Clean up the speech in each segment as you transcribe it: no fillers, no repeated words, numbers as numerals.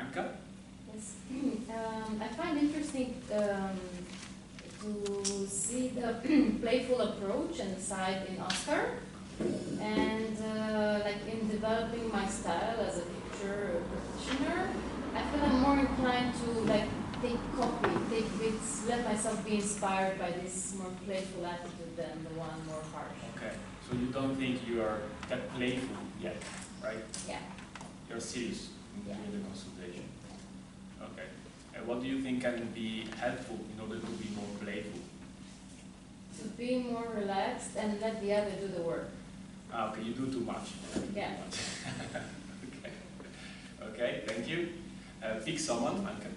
Anka? Yes. I find interesting to see the playful approach and side in Oscar, and like in developing my style as a picture practitioner, I feel I'm more inclined to like take bits, let myself be inspired by this more playful attitude than the one more harsh. Okay, so you don't think you are that playful yet, right? Yeah. You're serious Yeah. in the consultation. Okay. And what do you think can be helpful in order to be more playful? To be more relaxed and let the other do the work. Ah, okay, you do too much. Yeah. Okay. Okay, thank you. Pick someone, Anka.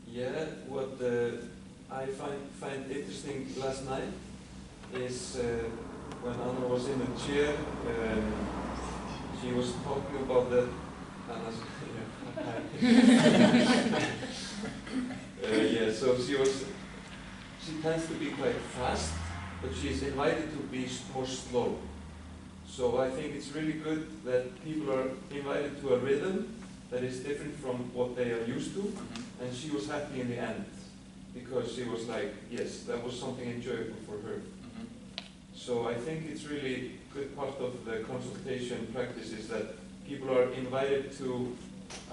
Yeah, what I find interesting last night is when Anna was in the chair, she was talking about the Anna's, yeah, so she tends to be quite fast, but she's invited to be more slow. So I think it's really good that people are invited to a rhythm that is different from what they are used to. And she was happy in the end, because she was like, yes, that was something enjoyable for her. So I think it's really good part of the consultation practice is that people are invited to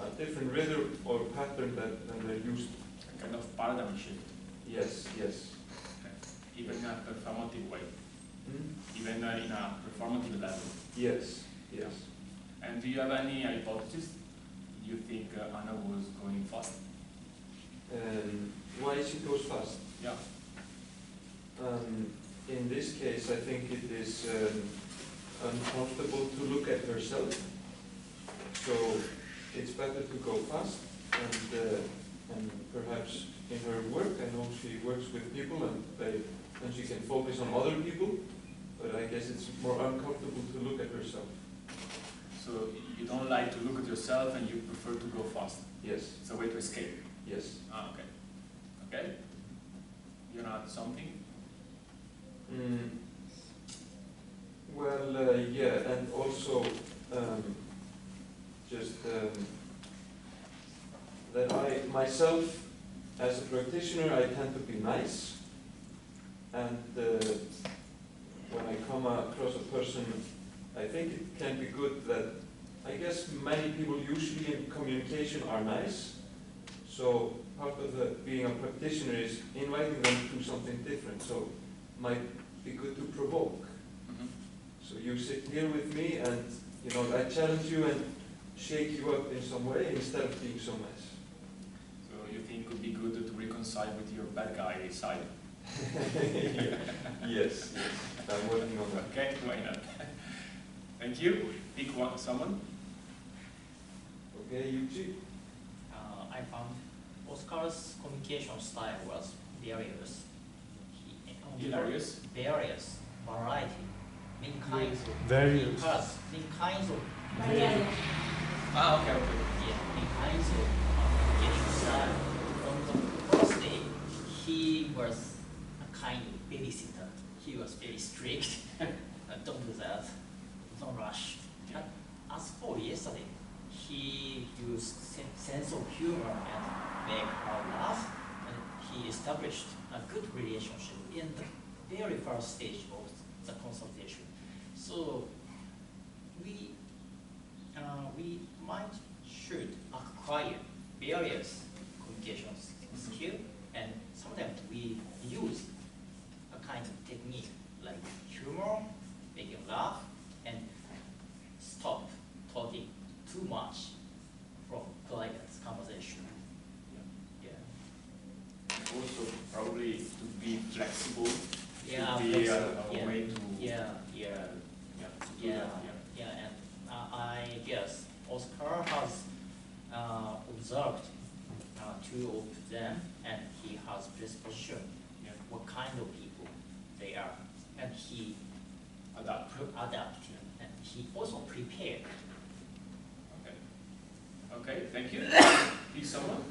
a different rhythm or pattern than they're used to. A kind of paradigm shift. Yes, yes. Okay. Even in a performative way. Hmm? Even in a performative level. Yes, yes. And do you have any hypothesis? Do you think Anna was going fast? Why she goes fast? Yeah. In this case, I think it is uncomfortable to look at herself. So it's better to go fast, and perhaps in her work, I know she works with people and she can focus on other people, but I guess it's more uncomfortable to look at herself. So you don't like to look at yourself and you prefer to go fast? Yes. It's a way to escape? Yes. Ah, okay. Okay. You're not something? Well, yeah, and also that I myself, as a practitioner, I tend to be nice, and when I come across a person, I think it can be good that, I guess many people usually in communication are nice, so part of being a practitioner is inviting them to something different, so it might be good to provoke. So you sit here with me and, I challenge you and shake you up in some way instead of being so nice. So you think it would be good to reconcile with your bad guy side? Yes, I'm working on that. Okay, why not? Thank you. Pick someone. Okay, Yuji. I found Oscar's communication style was various. Hilarious. Various, variety, many kinds of. Various. Many kinds of. Ah, okay. Yeah, many kinds of communication style. On the first day, he was a kind of babysitter. He was very strict. Don't do that. Don't rush. Yeah. As for yesterday, he used sense of humor and make her laugh, and he established a good relationship in the very first stage of the consultation. So we should acquire various communication skills, and sometimes we use a kind of technique like humor, making laugh, and stop talking too much from client's conversation. Yeah. Also, probably to be flexible. Yeah, should be flexible. a way to. Yeah. To do Yeah. that, Yeah, and I guess Oscar has observed two of them, and he has perception what kind of people they are, and he adapted, and he also prepared. Okay. Okay, thank you. Please, someone.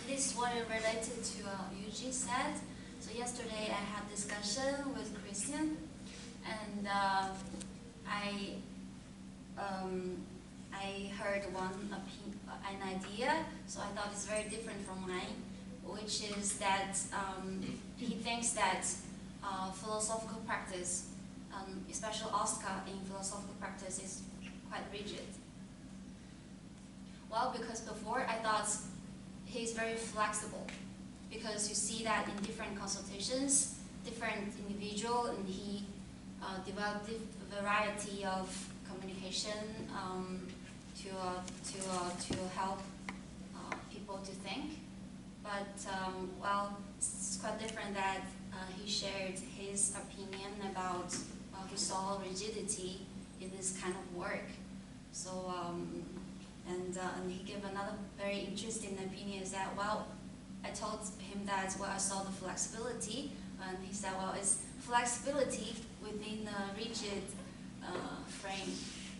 This one related to Yuji said. So yesterday I had discussion with Christian, and I heard an idea, so I thought it's very different from mine, which is that he thinks that philosophical practice, especially Oscar in philosophical practice, is quite rigid. Well, because before I thought he's very flexible, because you see that in different consultations, different individual, and he developed a variety of communication to help people to think. But well, it's quite different that he shared his opinion about he saw rigidity in this kind of work. So and he gave another very interesting opinion, is that, well, I told him that, well, I saw the flexibility, and he said, well, it's flexibility within a rigid frame.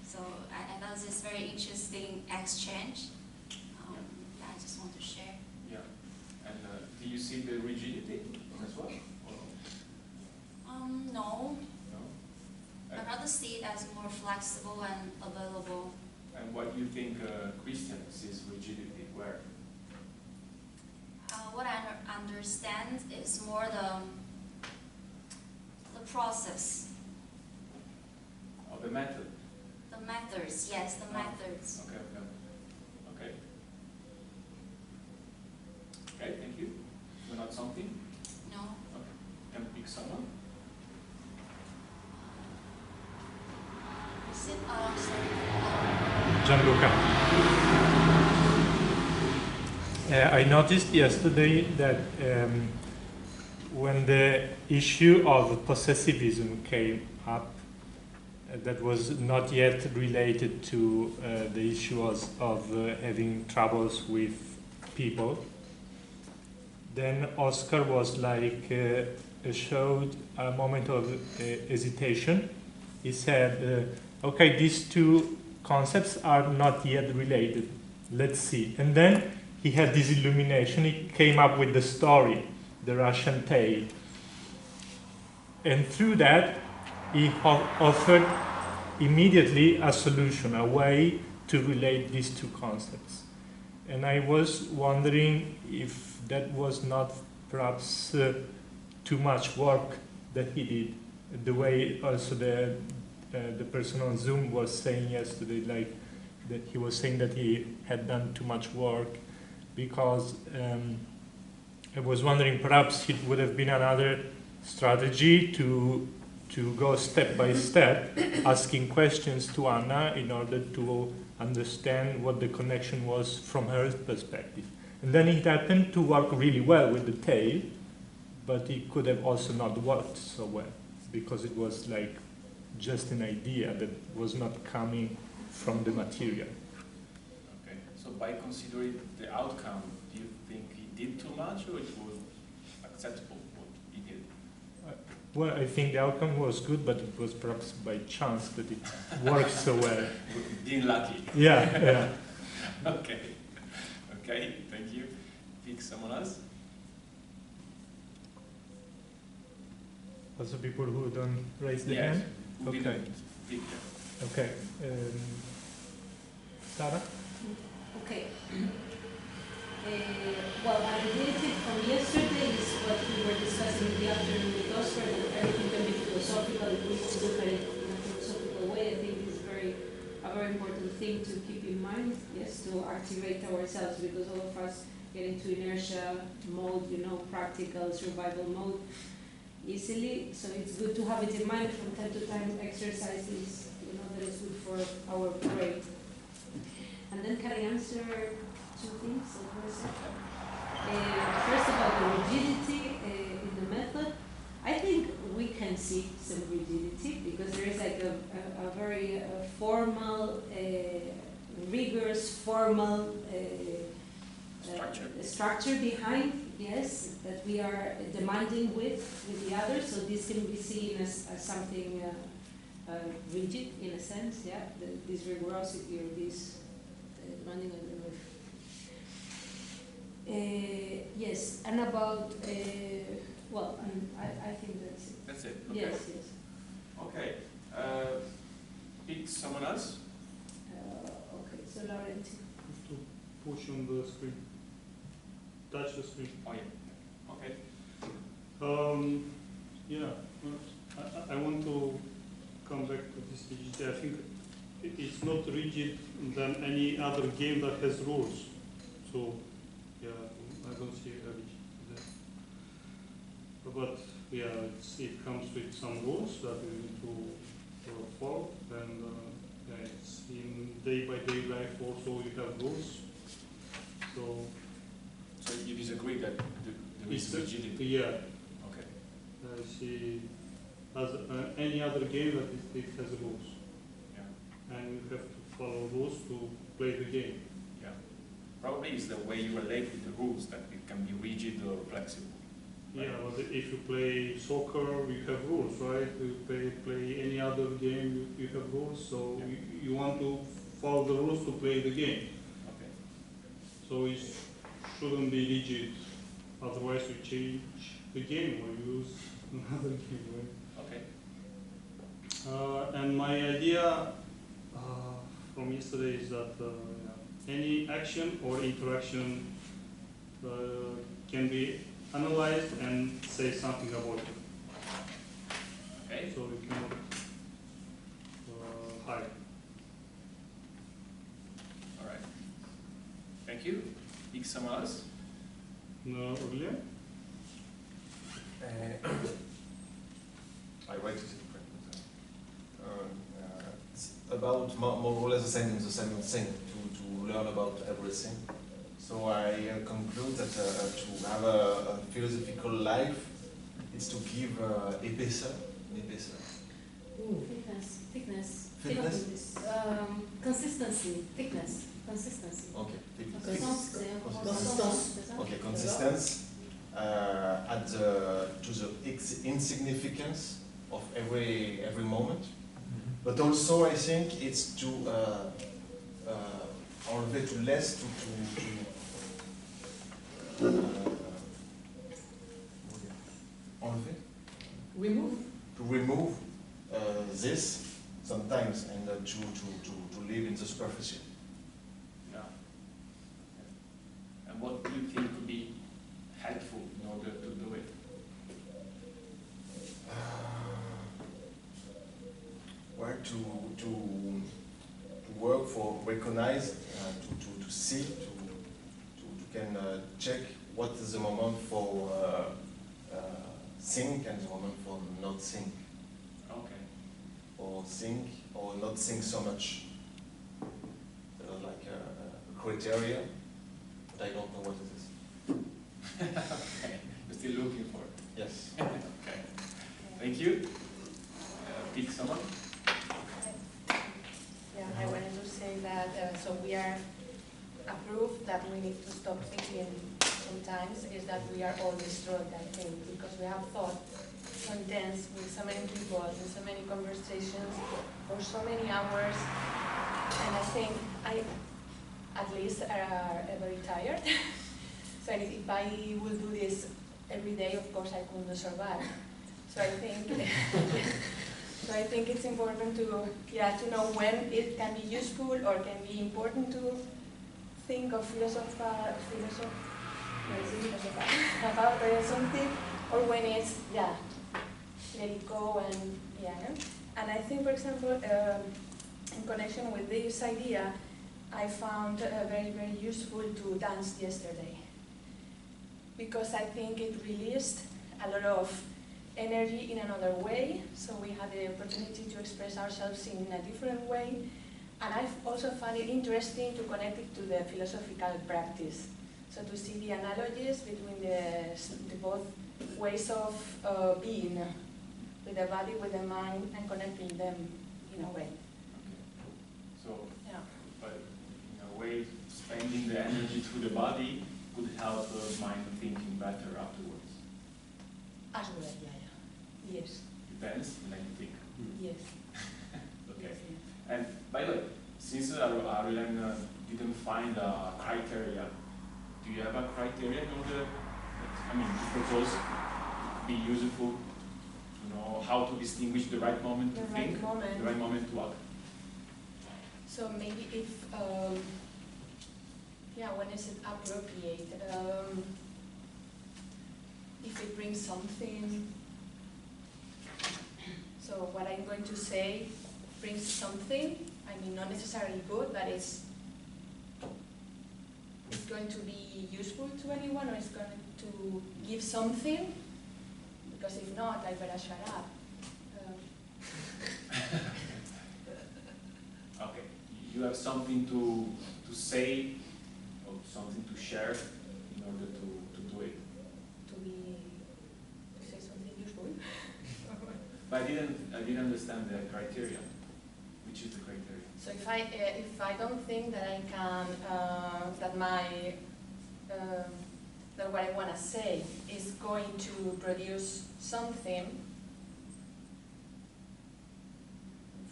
So I thought this very interesting exchange. Yeah, I just want to share. Yeah. And do you see the rigidity as well? Or No. no? I'd rather see it as more flexible and available. And what do you think Christian sees rigidity where? What I understand is more the process. Or the method? The methods, yes, the methods. Okay, okay. Okay. Okay, thank you. You not something? No. Okay. Can pick someone? Is it, sorry. Gianluca. I noticed yesterday that when the issue of possessivism came up, that was not yet related to the issue of having troubles with people, then Oscar was like, showed a moment of hesitation. He said, okay, these two concepts are not yet related. Let's see. And then he had this illumination. He came up with the story, the Russian tale. And through that, he offered immediately a solution, a way to relate these two concepts. And I was wondering if that was not perhaps too much work that he did. The way also the person on Zoom was saying yesterday, like that he was saying that he had done too much work, because I was wondering perhaps it would have been another strategy to go step by step, asking questions to Anna in order to understand what the connection was from her perspective. And then it happened to work really well with the tale, but it could have also not worked so well, because it was like just an idea that was not coming from the material. Okay. So by considering the outcome, do you think he did too much, or it was acceptable what he did? Well, I think the outcome was good, but it was perhaps by chance that it worked so well. Being lucky. Yeah, yeah. Okay. Okay, thank you. Pick someone else. Also people who don't raise their Yes. hand? Who Okay. didn't pick them? Okay. Sarah? Okay. Well, my identity from yesterday is what we were discussing in the afternoon with Oscar, that everything can be philosophical, if we look at it in a philosophical way. I think it's a very important thing to keep in mind, yes, to activate ourselves, because all of us get into inertia mode, practical survival mode easily. So it's good to have it in mind from time to time. Exercises, that is good for our brain. And then can I answer two things? First, about the rigidity in the method. I think we can see some rigidity, because there is like a very formal, rigorous, formal structure behind, yes, that we are demanding with the others. So this can be seen as something rigid in a sense, yeah, this rigorosity or this demanding, I don't know if. Yes, and about, well, Yes, yes. Okay. Pick someone else. Okay, so Laurenti. To push on the screen. Touch the screen. Oh yeah. Okay. Yeah, I want to come back to this rigidity. I think it's not rigid than any other game that has rules. So, yeah, I don't see a rigid there. But yeah, it comes with some rules that we need to follow, and yeah, it's in day-by-day life also you have rules. So you disagree that there is It's rigidity? yeah, Okay. I see. As any other game that it has rules, Yeah. and you have to follow rules to play the game. Yeah. Probably it's the way you relate with the rules that it can be rigid or flexible. Yeah, but if you play soccer, you have rules, right? You play any other game, you have rules. So Yeah. you want to follow the rules to play the game. Okay. So it shouldn't be rigid. Otherwise, you change the game or use another game, right? Okay. And my idea from yesterday is that yeah, any action or interaction can be analyzed and say something about it. Okay. So we cannot hide. All right. Thank you. Pick someone else. No, earlier? I write it it's about more or less the same thing, to learn about everything. So I conclude that to have a philosophical life is to give épaisseur. Thickness. Fitness? Consistency. Consistency. Okay. Consistance. Okay, consistency to the insignificance of every moment. But also I think it's to enlever to less enlever? To remove this sometimes and to live in the superficie. Yeah. And what do you think would be helpful in order to do it? Where to work for, recognize, to see, to can check what is the moment for think and the moment for not think, Okay. or think or not think so much. Like a criteria, but I don't know what it is. Okay. You're still looking for it. Yes. Okay. Thank you. Pick someone. Yeah, I wanted to say that so we are approved that we need to stop thinking sometimes is that we are all destroyed, I think, because we have thought so intense with so many people in so many conversations for so many hours, and I think I at least are very tired. So if I will do this every day, of course I couldn't survive. So I think so I think it's important to know when it can be useful or can be important to think of about something, or when it's let it go and And I think, for example, in connection with this idea, I found very, very useful to dance yesterday, because I think it released a lot of energy in another way, so we had the opportunity to express ourselves in a different way, and I also found it interesting to connect it to the philosophical practice, so to see the analogies between the both ways of being, with the body, with the mind, and connecting them in a way. So, Yeah. but in a way, spending the energy through the body could help the mind thinking better afterwards. As well, yes, Depends, and then you think. yes. Okay. Yes, yes. And by the way, since Aurélien didn't find a criteria, do you have a criteria in order, to propose, be useful to to know how to distinguish the right moment to The think, right moment. the right moment to act. So maybe if, yeah, when is it appropriate? If it brings something, so what I'm going to say brings something, I mean, not necessarily good, but it's going to be useful to anyone, or it's going to give something, because if not, I better shut up. Okay, you have something to say or something to share in order to do it. To say something useful. But I didn't understand the criteria. Which is the criteria? So if I don't think that I can that what I want to say is going to produce something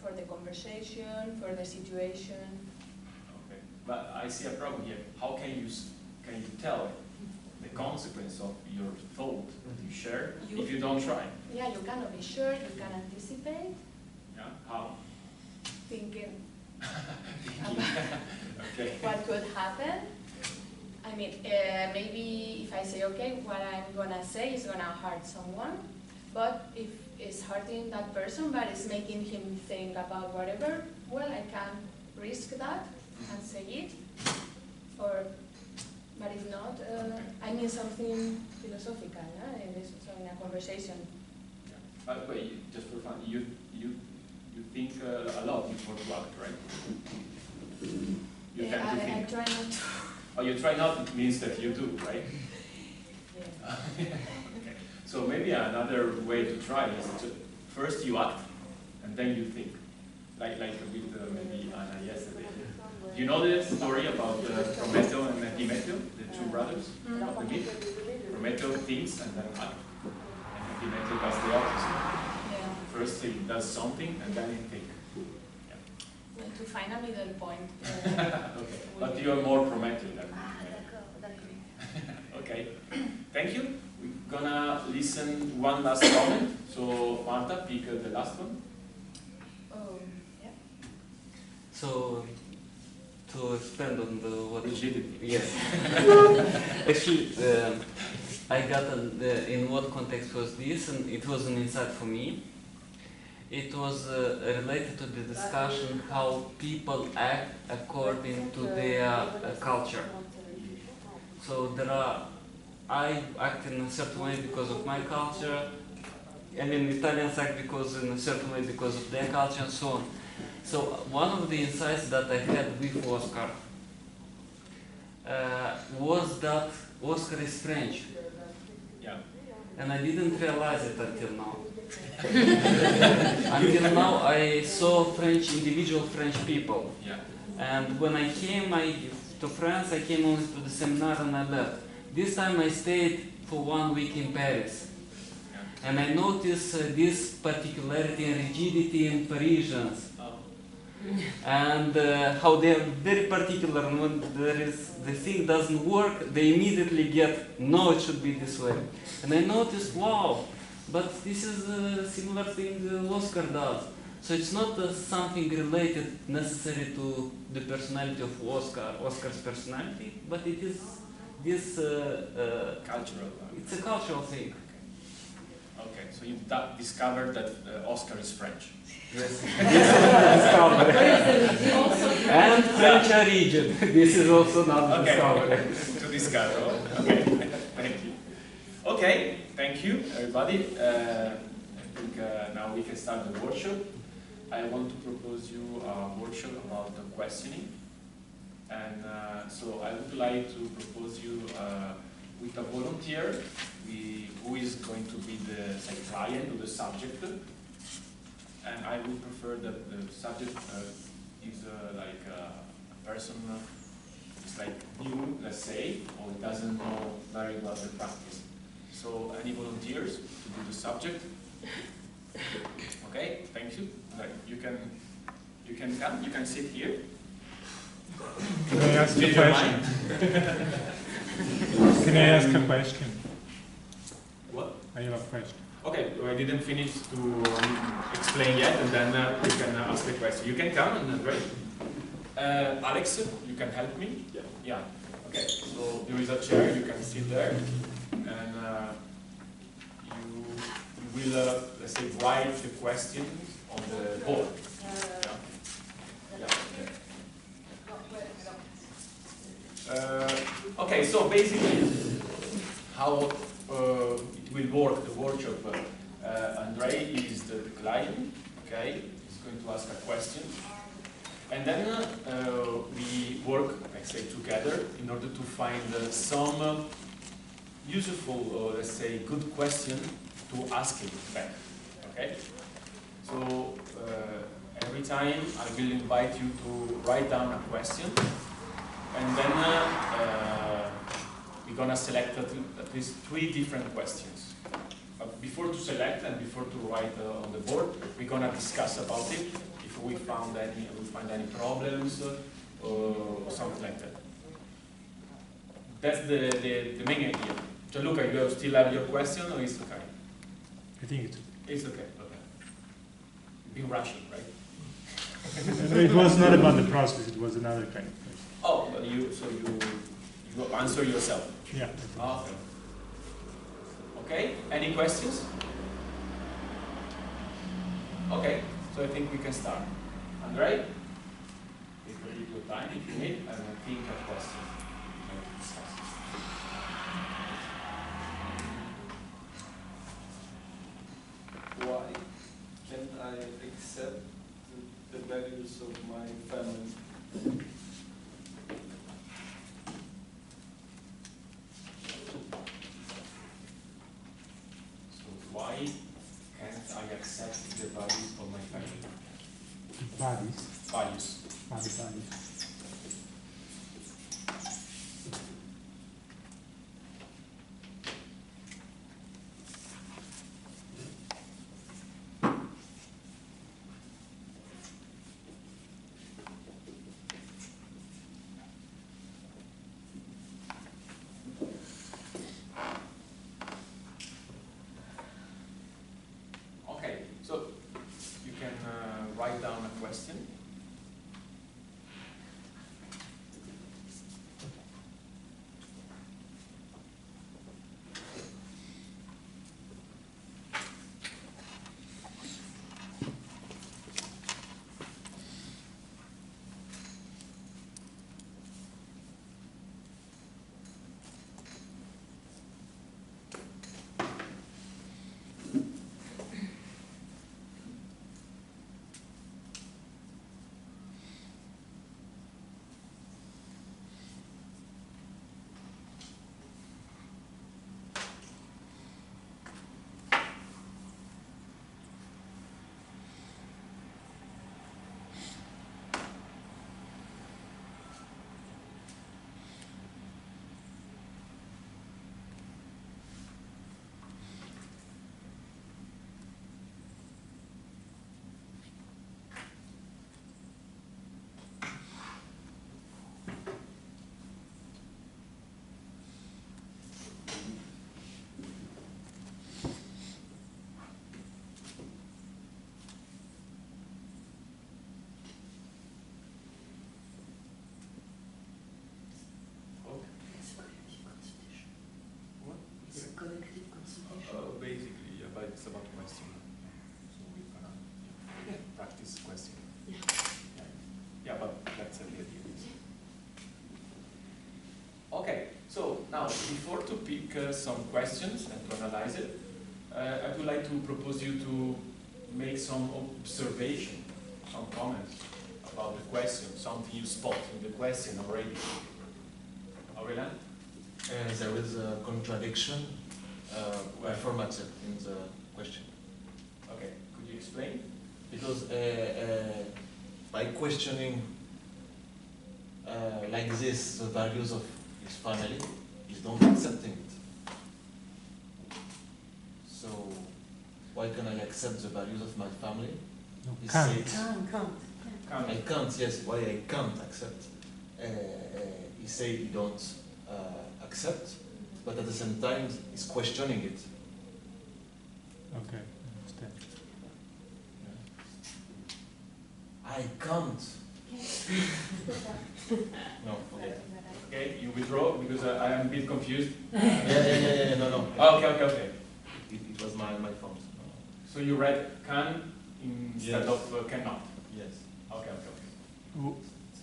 for the conversation, for the situation. Okay, but I see a problem here. How can you tell the consequence of your thought that you share if you don't try? Yeah, you cannot be sure. You can anticipate. Yeah, how? Thinking Okay. what could happen. I mean, maybe if I say, okay, what I'm gonna say is gonna hurt someone, but if it's hurting that person, but it's making him think about whatever, well, I can risk that and say it. But if not, I mean something philosophical, in a conversation. Yeah. But wait, just for fun, you think a lot before to act, right? You tend to I think. try not to. Oh, you try not, it means that you do, right? Yeah. Okay. So maybe another way to try is to first you act and then you think. Like with maybe Anna yesterday. Do you know the story about Prometeo and Epimeteo, the two brothers? The myth? Prometeo thinks and then acts. And Epimeteo does the opposite. Yeah. First he does something and then he thinks. Well, to find a middle point. Okay. But you are more Prometeo than Okay. Thank you. We're gonna listen one last comment. So Marta, pick the last one. Oh, yeah. So, to expand on what Rigidity. yes, actually, I got in what context was this, and it was an insight for me. It was related to the discussion how people act according to their culture. So I act in a certain way because of my culture. I mean, Italians act in a certain way because of their culture and so on. So one of the insights that I had with Oscar was that Oscar is French. Yeah. And I didn't realize it until now. Until now I saw individual French people. Yeah. And when I came to France, I came only to the seminar and I left. This time I stayed for 1 week in Paris. Yeah. And I noticed this particularity and rigidity in Parisians. And how they are very particular, and when the thing doesn't work, they immediately get, no, it should be this way. And I noticed, wow, but this is a similar thing Oscar does. So it's not something related necessarily to the personality of Oscar's personality, but it is this Cultural. it's a cultural thing. Okay, so you discovered that Oscar is French. Yes. And French origin. This is also not discovered. To discover. Okay, thank you. Okay, thank you, everybody. I think now we can start the workshop. I want to propose you a workshop about the questioning. And so I would like to propose you with a volunteer who is going to be the client or the subject. And I would prefer that the subject is like a person is like new, let's say, or doesn't know very well the practice. So any volunteers to do the subject? Okay, thank you. Like you can come, you can sit here. Can I ask a question? Can I ask a question? What? I have a question. Okay, I didn't finish to explain yet, and then you can ask the question. You can come and great. Alex, you can help me? Yeah. Yeah. Okay, so there is a chair, you can sit there, and you will, let's say, write the questions on the board. Yeah. Okay, so basically, how it will work, the workshop, Andre is the client, okay, he's going to ask a question, and then we work, let's say, together in order to find some useful, let's say, good question to ask him back, okay? So every time I will invite you to write down a question, and then we're gonna select at least 3 different questions. But before to select and before to write on the board, we're gonna discuss about it. If we find any problems or something like that. That's the main idea. Gianluca, you still have your question, or is it okay? I think It's okay. Okay. You've been rushing, right? it was not about the process, it was another kind of question. Oh, but you answer yourself. Yeah. Okay. Okay. Any questions? Okay. So I think we can start. Andre, take a little time if you need, and I think a question. Why can't I accept the values of my family? So why can't I accept the values of my family? Values. Values. Values. Okay, so you can write down a question. Basically, yeah, but it's about question. So we're gonna practice question. Yeah, but that's the idea. Okay, so now before to pick some questions and to analyze it, I would like to propose you to make some observation, some comments about the question, something you spot in the question already. Aurélien? There is a contradiction formatted in the question. Okay, could you explain? Because by questioning like this the values of his family, he's not accepting it. So why can I accept the values of my family? No, He can't. said, Can't. I can't, yes, why I can't accept. He said he don't accept, but at the same time he's questioning it. Okay, understand. I can't. No, forget. Okay, you withdraw because I am a bit confused. Yeah, no, no. Okay. It was my fault. So you read can instead Yes. of cannot. Yes. Okay.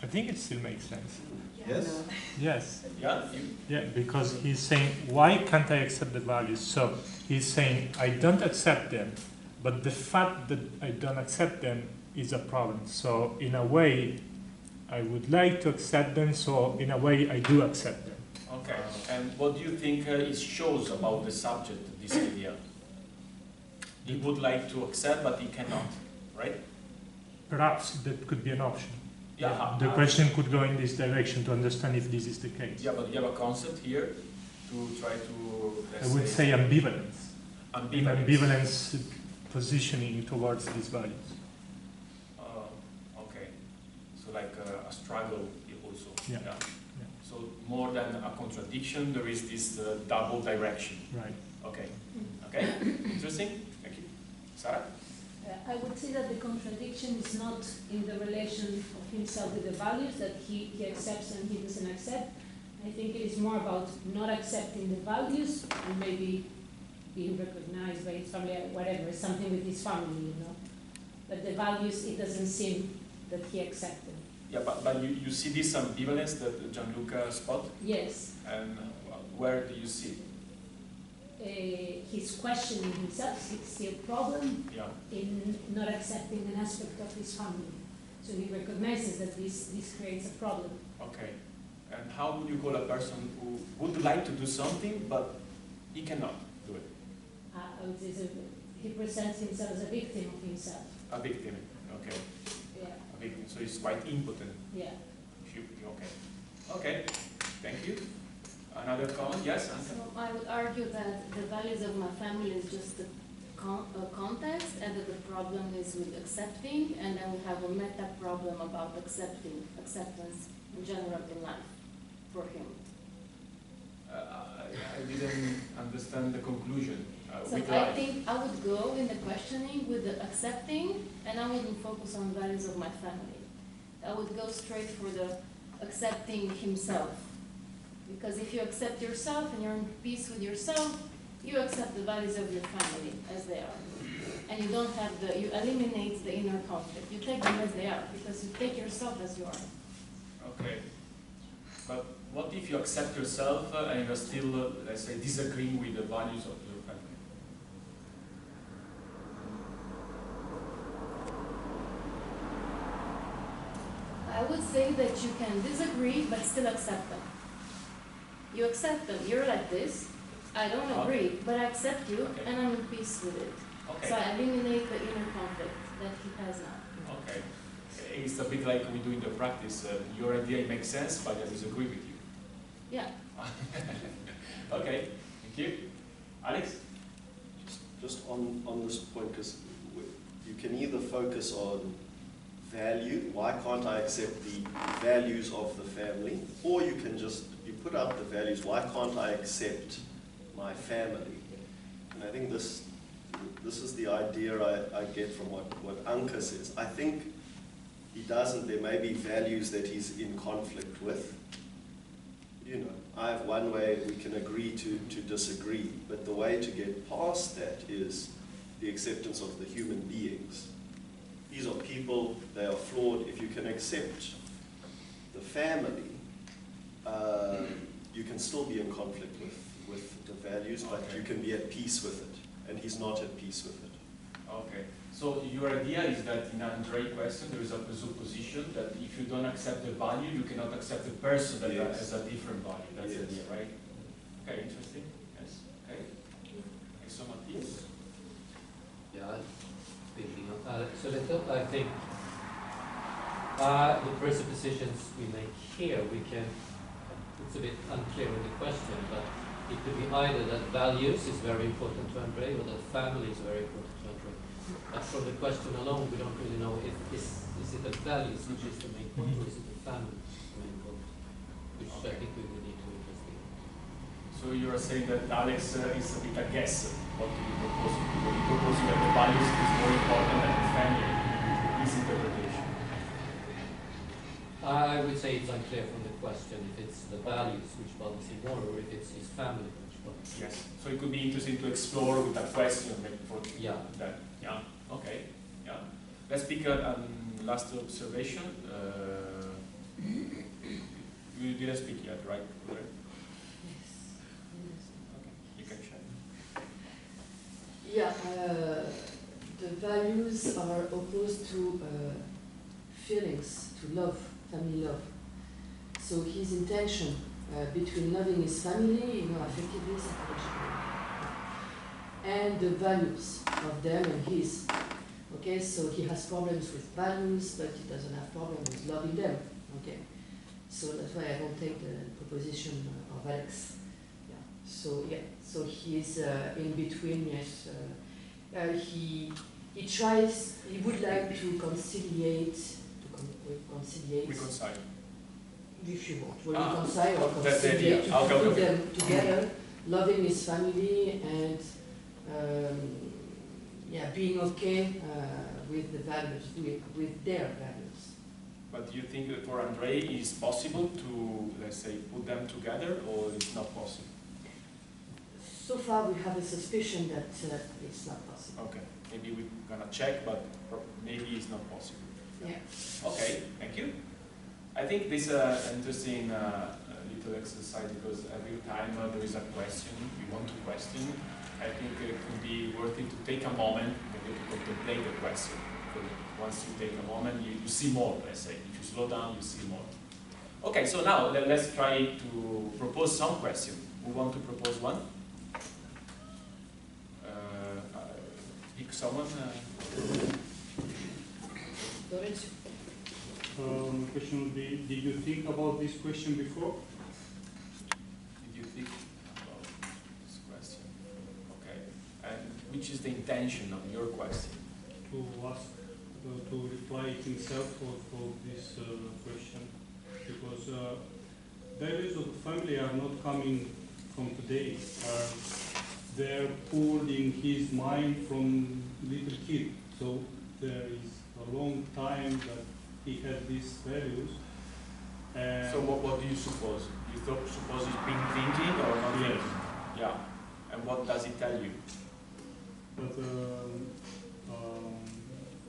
I think it still makes sense. Yes? Yes. Yeah. Yeah, because he's saying, why can't I accept the values? So he's saying, I don't accept them, but the fact that I don't accept them is a problem. So in a way, I would like to accept them, so in a way, I do accept them. Okay. And what do you think it shows about the subject, this idea? He would like to accept, but he cannot, right? Perhaps that could be an option. Yeah. The question could go in this direction to understand if this is the case. Yeah, but you have a concept here to try to. I would say ambivalence. Ambivalence. Ambivalence positioning towards these values. Okay. So like a struggle also. Yeah. So more than a contradiction, there is this double direction. Right. Okay. Okay. Interesting. Thank you. Sarah? I would say that the contradiction is not in the relation of himself with the values that he accepts and he doesn't accept. I think it is more about not accepting the values and maybe being recognized by his family, whatever, something with his family, But the values, it doesn't seem that he accepted. Yeah, but you see this ambivalence that Gianluca spot? Yes. And where do you see? He's questioning himself, he sees a problem in not accepting an aspect of his family. So he recognizes that this creates a problem. Okay. And how would you call a person who would like to do something, but he cannot do it? I would say that he presents himself as a victim of himself. A victim, okay. Yeah. A victim, so he's quite impotent. Yeah. Okay. Okay, thank you. Another comment? Yes, Anka? So I would argue that the values of my family is just a context, and that the problem is with accepting, and then we have a meta problem about acceptance in general in life for him. I didn't understand the conclusion. So I think I would go in the questioning with the accepting, and I wouldn't focus on values of my family. I would go straight for the accepting himself. Because if you accept yourself and you're in peace with yourself, you accept the values of your family as they are. And you don't have you eliminate the inner conflict. You take them as they are, because you take yourself as you are. Okay. But what if you accept yourself and you're still, let's say, disagreeing with the values of your family? I would say that you can disagree, but still accept them. You accept them. You're like this. I don't agree, but I accept you, and I'm in peace with it. Okay. So I eliminate the inner conflict that he has now. Okay. It's a bit like we do in the practice. Your idea makes sense, but I disagree with you. Yeah. Okay. Thank you. Alex? Just on this point, because you can either focus on value, why can't I accept the values of the family, or you can just, you put out the values, why can't I accept my family? And I think this is the idea I get from what Anka says. I think he doesn't, there may be values that he's in conflict with. You know, I have one way we can agree to disagree, but the way to get past that is the acceptance of the human beings. These are people, they are flawed. If you can accept the family, you can still be in conflict with the values, but you can be at peace with it. And he's not at peace with it. Okay. So your idea is that in Andrei's question, there is a presupposition that if you don't accept the value, you cannot accept the person that has a different value. That's the idea, right? Okay, interesting. Yes. Okay. So Matthias? Yeah, speaking of Alex a little, I think the presuppositions we make here, it's a bit unclear in the question, but it could be either that values is very important to Andrei or that family is very important to Andrei. But from the question alone, we don't really know if is it the values which is the main point, or is it the family the main point, which I think we would need to investigate. So you are saying that Alex is a bit a guess. What do you propose? What do you propose values is more important than the family. This interpretation. I would say it's unclear from the question if it's the values which bothers him more or if it's his family which bothers him. Yes. So it could be interesting to explore with that question maybe for that. Yeah. Okay. Yeah. Let's pick a last observation. You didn't speak yet, right? Okay. You can share. Yeah. The values are opposed to feelings, to love, family love. So his intention between loving his family, affectively, psychologically, and the values of them and his. Okay, so he has problems with values, but he doesn't have problems with loving them. Okay, so that's why I don't take the proposition of Alex. Yeah, so he's in between. Yes, he tries. He would like to conciliate. Reconcile. If you want, reconcile or that's the idea. conciliate, to put them together, loving his family and being okay with the values, with their values. But do you think that for Andre it is possible to, let's say, put them together, or it's not possible? So far we have a suspicion that it's not possible. Okay, maybe we're gonna check, but maybe it's not possible. Yeah. Okay, thank you. I think this is an interesting little exercise because every time there is a question, we want to question, I think it could be worth it to take a moment maybe to contemplate the question. Because once you take a moment, you see more, let's say. If you slow down, you see more. Okay, so now let's try to propose some question. Who want to propose one? Pick someone. The question would be, did you think about this question before? Did you think about this question? Okay. And which is the intention of your question? To ask, to reply himself for this question. Because values of the family are not coming from today. They're poured in his mind from little kid. So there is a long time that he had these values. And so what do you suppose? You suppose he's been thinking or not thinking? Yeah. And what does it tell you? But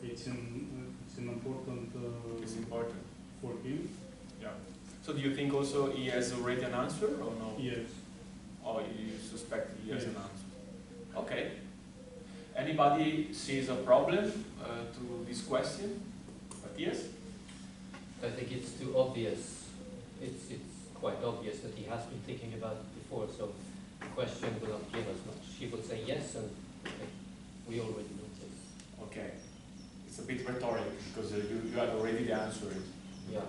it's an important. It's important for him. Yeah. So do you think also he has already an answer or no? Yes. Or you suspect he has an answer? Okay. Anybody sees a problem to this question? Matthias? I think it's too obvious. It's quite obvious that he has been thinking about it before, so the question will not give us much. He will say yes, and we already know this. Okay. It's a bit rhetoric because you had already the answer. Yeah.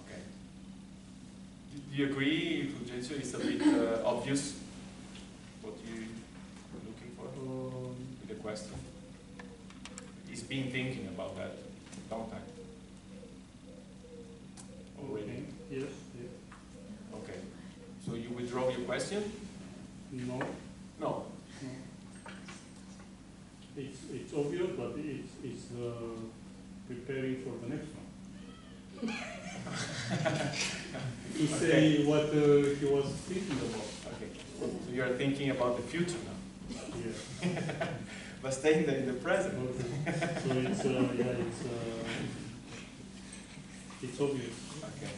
Okay. Do you agree, Fulgencio? It's a bit obvious what you're looking for with the question? He's been thinking about that a long time. Already? Yes. Okay. So you withdraw your question? No. No. It's obvious, but it's preparing for the next one. He say what he was thinking about. Okay. So you are thinking about the future now. Yeah. But staying in the present. Okay. So it's obvious. Okay.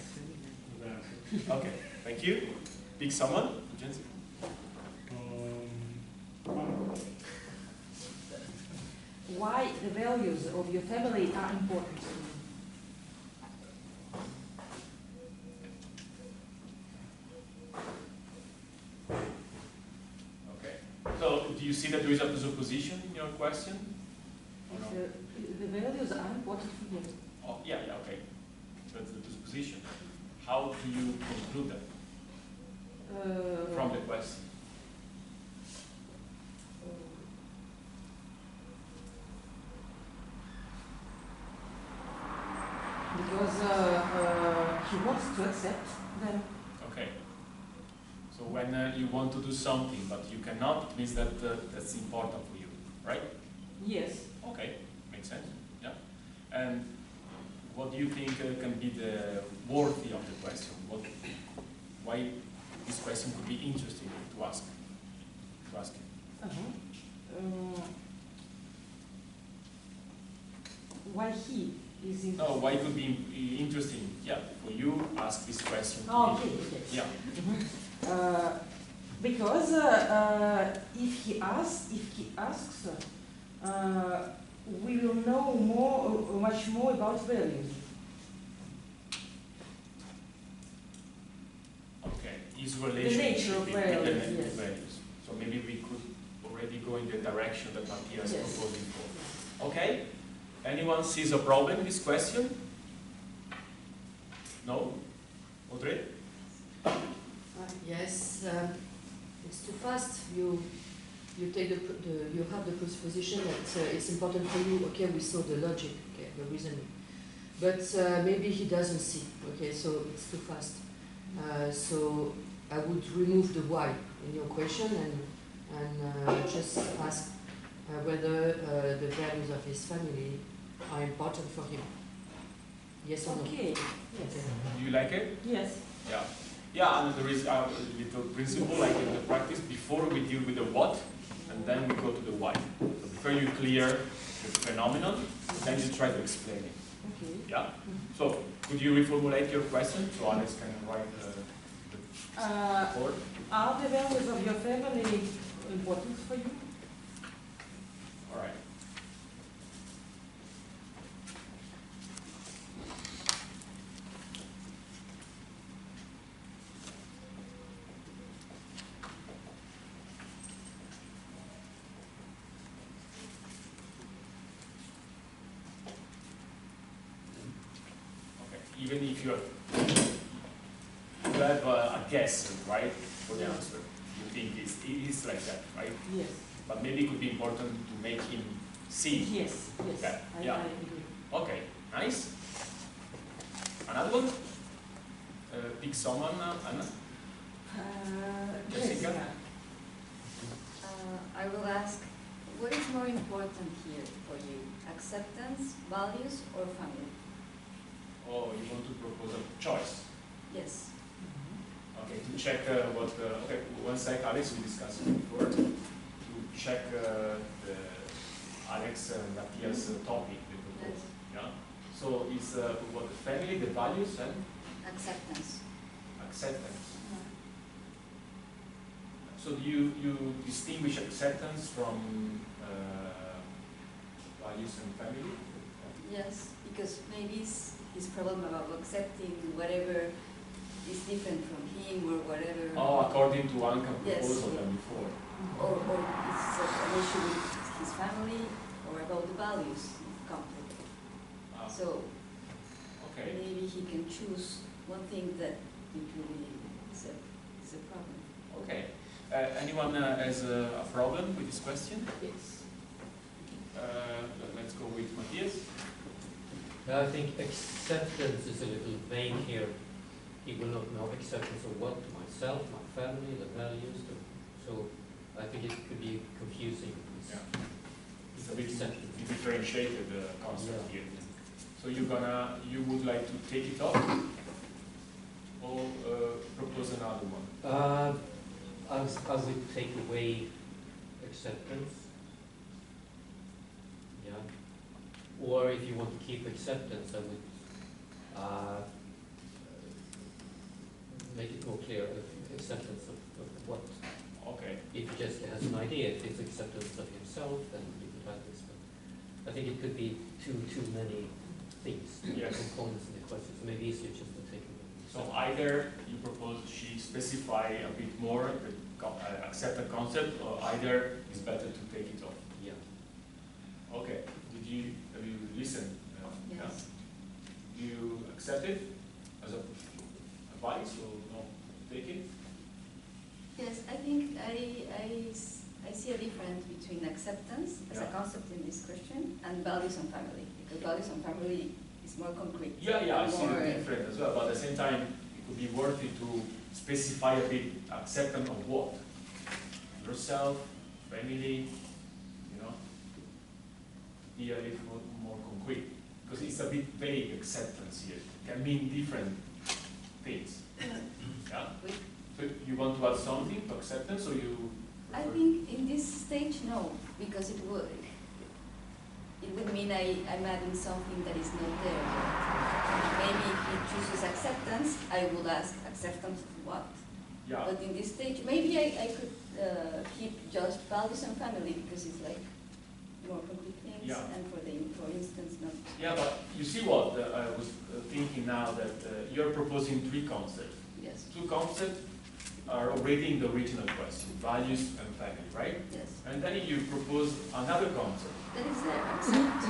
Okay. Thank you. Pick someone. Jensen. Why the values of your family are important to you? Okay. So do you see that there is a presupposition in your question? Or no? The values are important for you. Oh, yeah, okay. That's the presupposition. How do you conclude that from the question? Because he wants to accept them. Okay. So when you want to do something but you cannot, it means that that's important for you, right? Yes. he is interested? No, why could be interesting? Yeah, for you, ask this question. To Oh, me. okay, okay. Yeah. Because if he asks, we will know much more about values. Okay, his relationship nature of with values, the yes. values. So maybe we could already go in the direction that Matthias Yes. proposing for. Okay? Anyone sees a problem in this question? No? Audrey? Yes, it's too fast. You take you have the presupposition that it's important for you. Okay, we saw the logic, okay, the reasoning, but maybe he doesn't see. Okay, so it's too fast. So I would remove the why in your question and just ask whether the values of his family are important for him. Yes or no? Okay. Yes. Do you like it? Yes. Yeah. Yeah, and there is a little principle like in the practice, before we deal with the what, and then we go to the why. So before you clear the phenomenon, then you try to explain it. Okay. Yeah? So, could you reformulate your question so Alex can write the report? Are the values of your family important for you? All right. Even if you have a guess, right, for the answer, you think it is like that, right? Yes. But maybe it could be important to make him see. Yes, yes. That. I Yeah. agree. Okay, nice. Another one? Pick someone, Anna? Jessica? Jessica. I will ask, what is more important here for you? Acceptance, values, or family? Oh, you want to propose a choice? Yes. Okay, to check what, okay, one sec, Alex, we discussed it before, to check the Alex and Matthias topic they proposed. Yeah? So it's what, the family, the values, and? Acceptance. Acceptance. So do you distinguish acceptance from values and family? Yes, because maybe his problem about accepting whatever is different from him or whatever. Oh, according to one Yes. proposal than before. Or it's an issue with his family or about the values conflict. So okay. maybe he can choose one thing that usually is a problem. Okay. Anyone has a problem with this question? Yes. Let's go with Matthias. I think acceptance is a little vague here. He will not know acceptance of what? Myself, my family, the values. So I think it could be confusing. Yeah. It's a bit differentiated concept here. So you would like to take it off or propose another one? I would take away acceptance. Yeah. Or if you want to keep acceptance, I would make it more clear, acceptance of what. Okay. If he just has an idea, if it's acceptance of himself, then you could have this. But I think it could be too many things, Yes. components in the question. So maybe easier just to take away. So either you propose she specify a bit more the accept the concept, or either it's better to take it off. Yeah. Okay. Have you listened? Yes. Do you accept it as a advice or no? Take it? Yes, I think I see a difference between acceptance as a concept in this question and values and family, because values and family is more concrete. Yeah, I see the difference as well, but at the same time, it could be worth it to specify a bit acceptance of what? Yourself, family, be a little more concrete, because it's a bit vague acceptance here. It can mean different things. Yeah? So you want to add something to acceptance, or you? I think in this stage, no, because it would. it would mean I'm adding something that is not there. Maybe if he chooses acceptance, I would ask acceptance of what? Yeah. But in this stage, maybe I could keep just values and family because it's like more complete things, Yeah. and for instance, not. Yeah, but you see what I was thinking now that you're proposing 3 concepts. Yes. 2 concepts are already in the original question, values and family, right? Yes. And then you propose another concept. That is there, accept.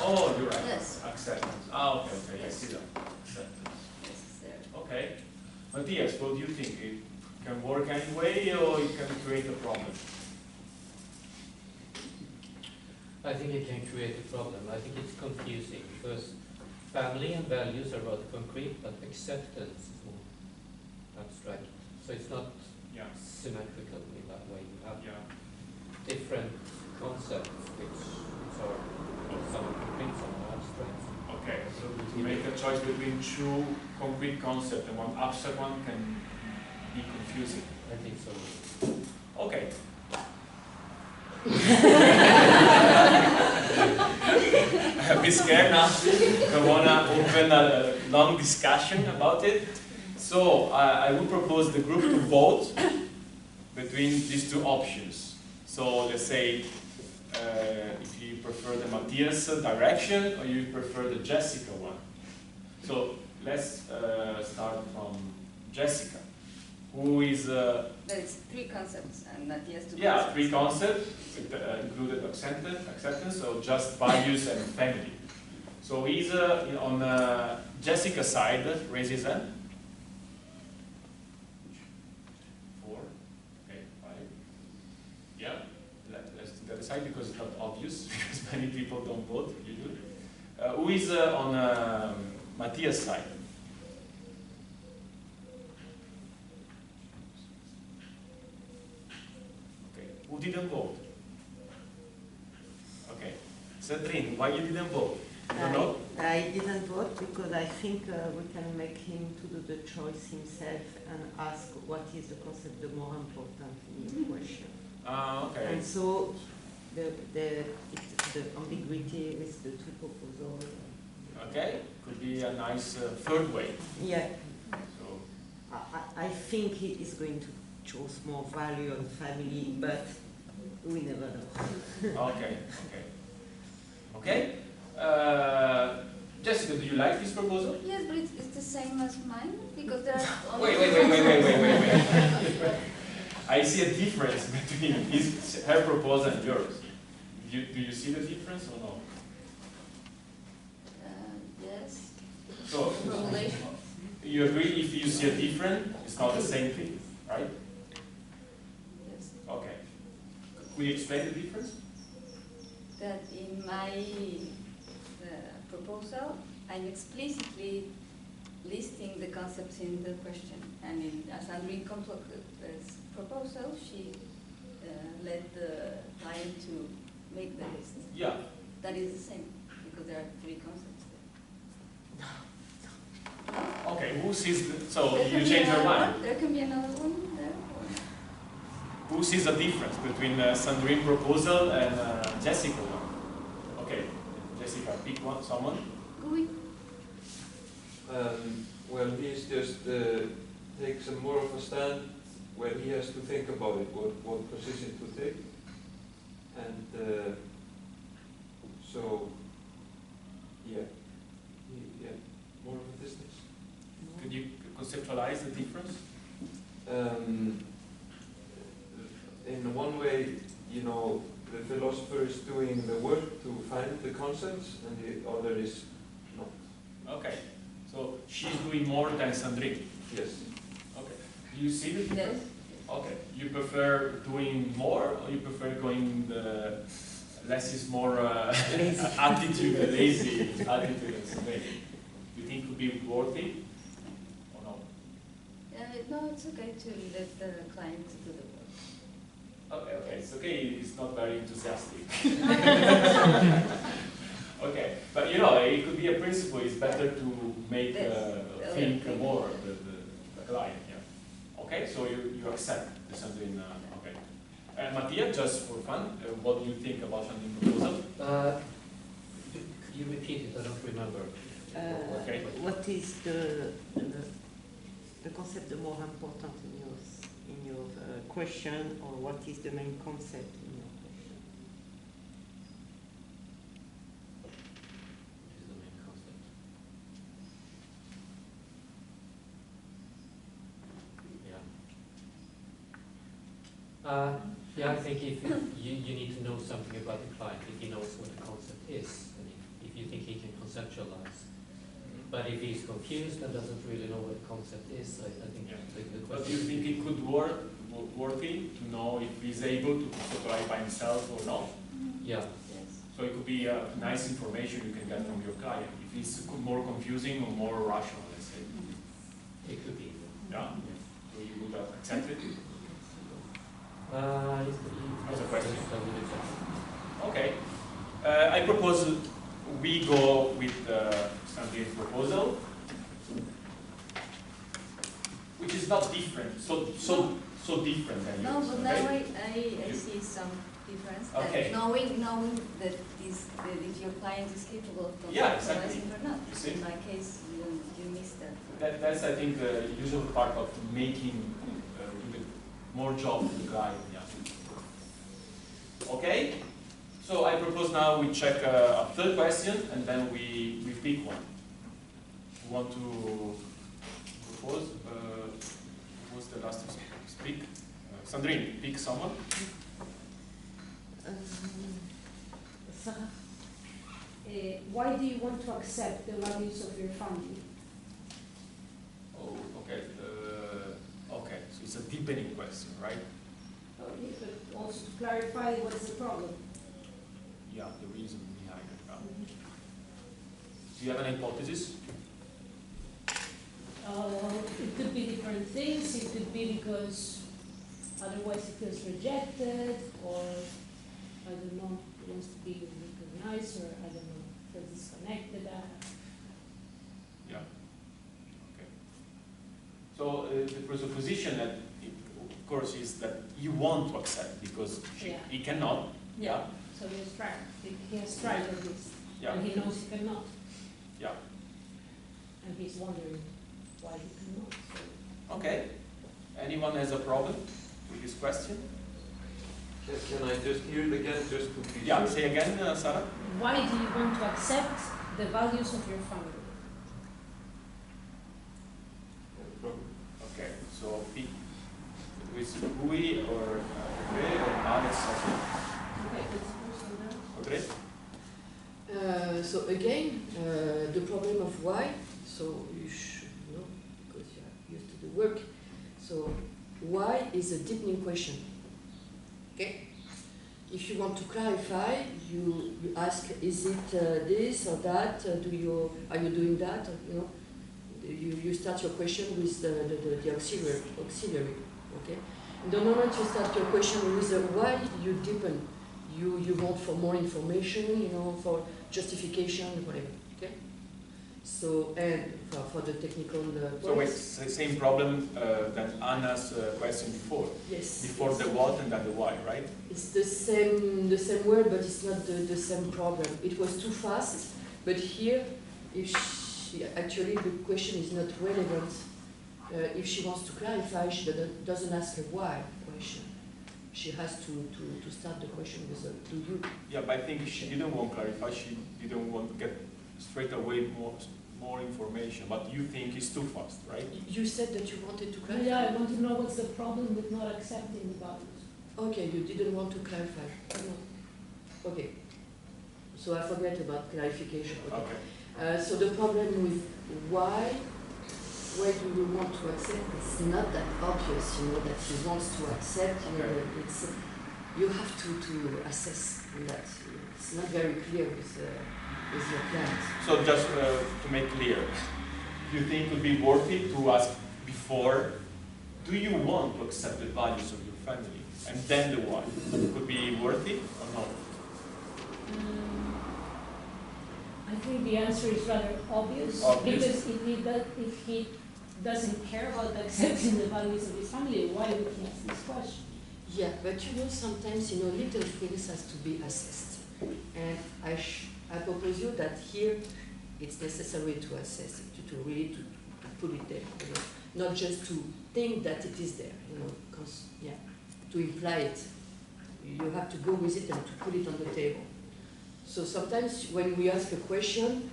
Oh, you're right. Yes. Acceptance. Ah, okay, okay, Yes. I see that. Acceptance. Yes, it's there. Okay. Matthias, what do you think? It can work anyway or it can create a problem? I think it can create a problem. I think it's confusing because family and values are both concrete, but acceptance is more abstract. So it's not symmetrical in that way. You have different concepts which are some are concrete, some are abstract. Okay, so to make a choice between 2 concrete concepts and 1 abstract one can be confusing. I think so. Okay. A bit scared now. I want to open a long discussion about it. So I would propose the group to vote between these 2 options. So let's say if you prefer the Matthias direction or you prefer the Jessica one. So let's start from Jessica, who is... There's 3 concepts and Matthias 2 yeah, concepts. 3 concepts, included acceptance, so just values and family. So he's on Jessica's side, raise his hand. 4, okay, 5. Yeah, let's do that aside because it's not obvious, because many people don't vote usually. Who is on Matthias' side? Who didn't vote? Okay. Sandrine, why you didn't vote? You don't know? I didn't vote because I think we can make him to do the choice himself and ask what is the concept the more important in your question. Okay. And so the ambiguity with the 2 proposals. Okay, could be a nice third way. Yeah. So I think he is going to choose more value on family, but we never know. okay, okay. Okay? Jessica, do you like this proposal? Yes, but it's the same as mine because there are Wait. I see a difference between her proposal and yours. Do you see the difference or no? Yes. So, you agree if you see a difference, it's not the same thing, right? Yes. Okay. Could you explain the difference? That in my proposal, I'm explicitly listing the concepts in the question, and in Sandrine's proposal, she led the client to make the list. Yeah. That is the same, because there are 3 concepts there. Okay, who sees so There you change your mind? There can be another one there. Who sees the difference between Sandrine's proposal and Jessica's one? Okay, Jessica, pick someone. Gui. Well, he's just takes a more of a stand where he has to think about it, what position to take. And so, yeah, more of a distance. Could you conceptualize the difference? In one way, you know, the philosopher is doing the work to find the concepts, and the other is not. Okay, so she's doing more than Sandrine. Yes. Okay. Do you see the difference? Yes. Okay. You prefer doing more, or you prefer going the less is more attitude, lazy attitude and Sandrine? Do you think it would be worthy or no? No, it's okay to let the client do the work. Okay, it's okay, it's not very enthusiastic. Okay, but you know, it could be a principle, it's better to make think more the client, yeah. Okay, so you accept the Sandrine, okay. And Mattia, just for fun, what do you think about Sandrine's proposal? you repeat it, I don't remember. Okay. What is the concept the more important in your question, or what is the main concept in your question? What is the main concept? Yeah, I think if you need to know something about the client, if he knows what the concept is, and if you think he can conceptualize. But if he's confused and doesn't really know what the concept is, I think the question. But do you think it could worthy to know if he's able to conceptualize by himself or not? Yeah. Yes. So it could be nice information you can get from your client. If it's more confusing or more rational, let's say. It could be. Yeah? So you would accept it? As a question. I would accept. Okay. I propose we go with Sandrine's proposal, which is not different, so different than No, yours. but Okay? now I see some difference. Okay. That knowing that if your client is capable of Yeah, exactly. conceptualizing or not. You see? In my case, you missed that. That's, I think, the usual part of making more job to the client. Yeah. Okay. So I propose now we check a third question and then we pick one. Who want to propose? Who's the last to speak? Sandrine, pick someone. Sarah? Why do you want to accept the values of your family? Oh, okay. Okay, so it's a deepening question, right? Okay, but also to clarify what is the problem. Yeah, the reason behind it. Do you have an hypothesis? It could be different things. It could be because otherwise he feels rejected, or I don't know, he wants to be recognized, or I don't know, feels disconnected. Yeah. Okay. So the presupposition that, of course, is that you want to accept because he cannot. Yeah. So he has tried at least, and he knows he cannot. Yeah. And he's wondering why he cannot. So. Okay. Anyone has a problem with this question? Can I just hear it again, just to be Yeah, sure? say again, Sarah. Why do you want to accept the values of your family? Okay, so pick with Rui or Audrey or Alex. Okay, Audrey? So again, the problem of why, so you should know, because you are used to the work. So why is a deepening question. Okay? If you want to clarify, you ask, is it this or that? Are you doing that? Or, you know, you start your question with the auxiliary. Okay? And the moment you start your question with the why, you deepen. You want for more information, you know, for justification, whatever. Okay. So and for the technical. So wait, same problem than Anna's question before. Yes. Before the what and then the why, right? It's the same word, but it's not the same problem. It was too fast, but here, if she, actually the question is not relevant. If she wants to clarify, she doesn't ask a why question. She has to start the question with a do you. Yeah, but I think she didn't want to clarify. She didn't want to get straight away more information. But you think it's too fast, right? You said that you wanted to clarify. Yeah, I want to know what's the problem with not accepting the values. Okay, you didn't want to clarify. No. Okay. So I forget about clarification. Okay. So the problem with why do you want to accept? It's not that obvious, you know, that he wants to accept. You know, it's you have to assess that. It's not very clear with your client. So just to make clear, do you think it would be worth it to ask before, do you want to accept the values of your family? And then the why. Could be worth it or not? I think the answer is rather obvious. Because if he doesn't care about accepting the values of his family, why would he ask this question? Yeah, but you know, sometimes, you know, little things has to be assessed. And I propose you that here it's necessary to assess it, to really to put it there, you know, not just to think that it is there, you know, yeah, to imply it. You have to go with it and to put it on the table. So sometimes when we ask a question,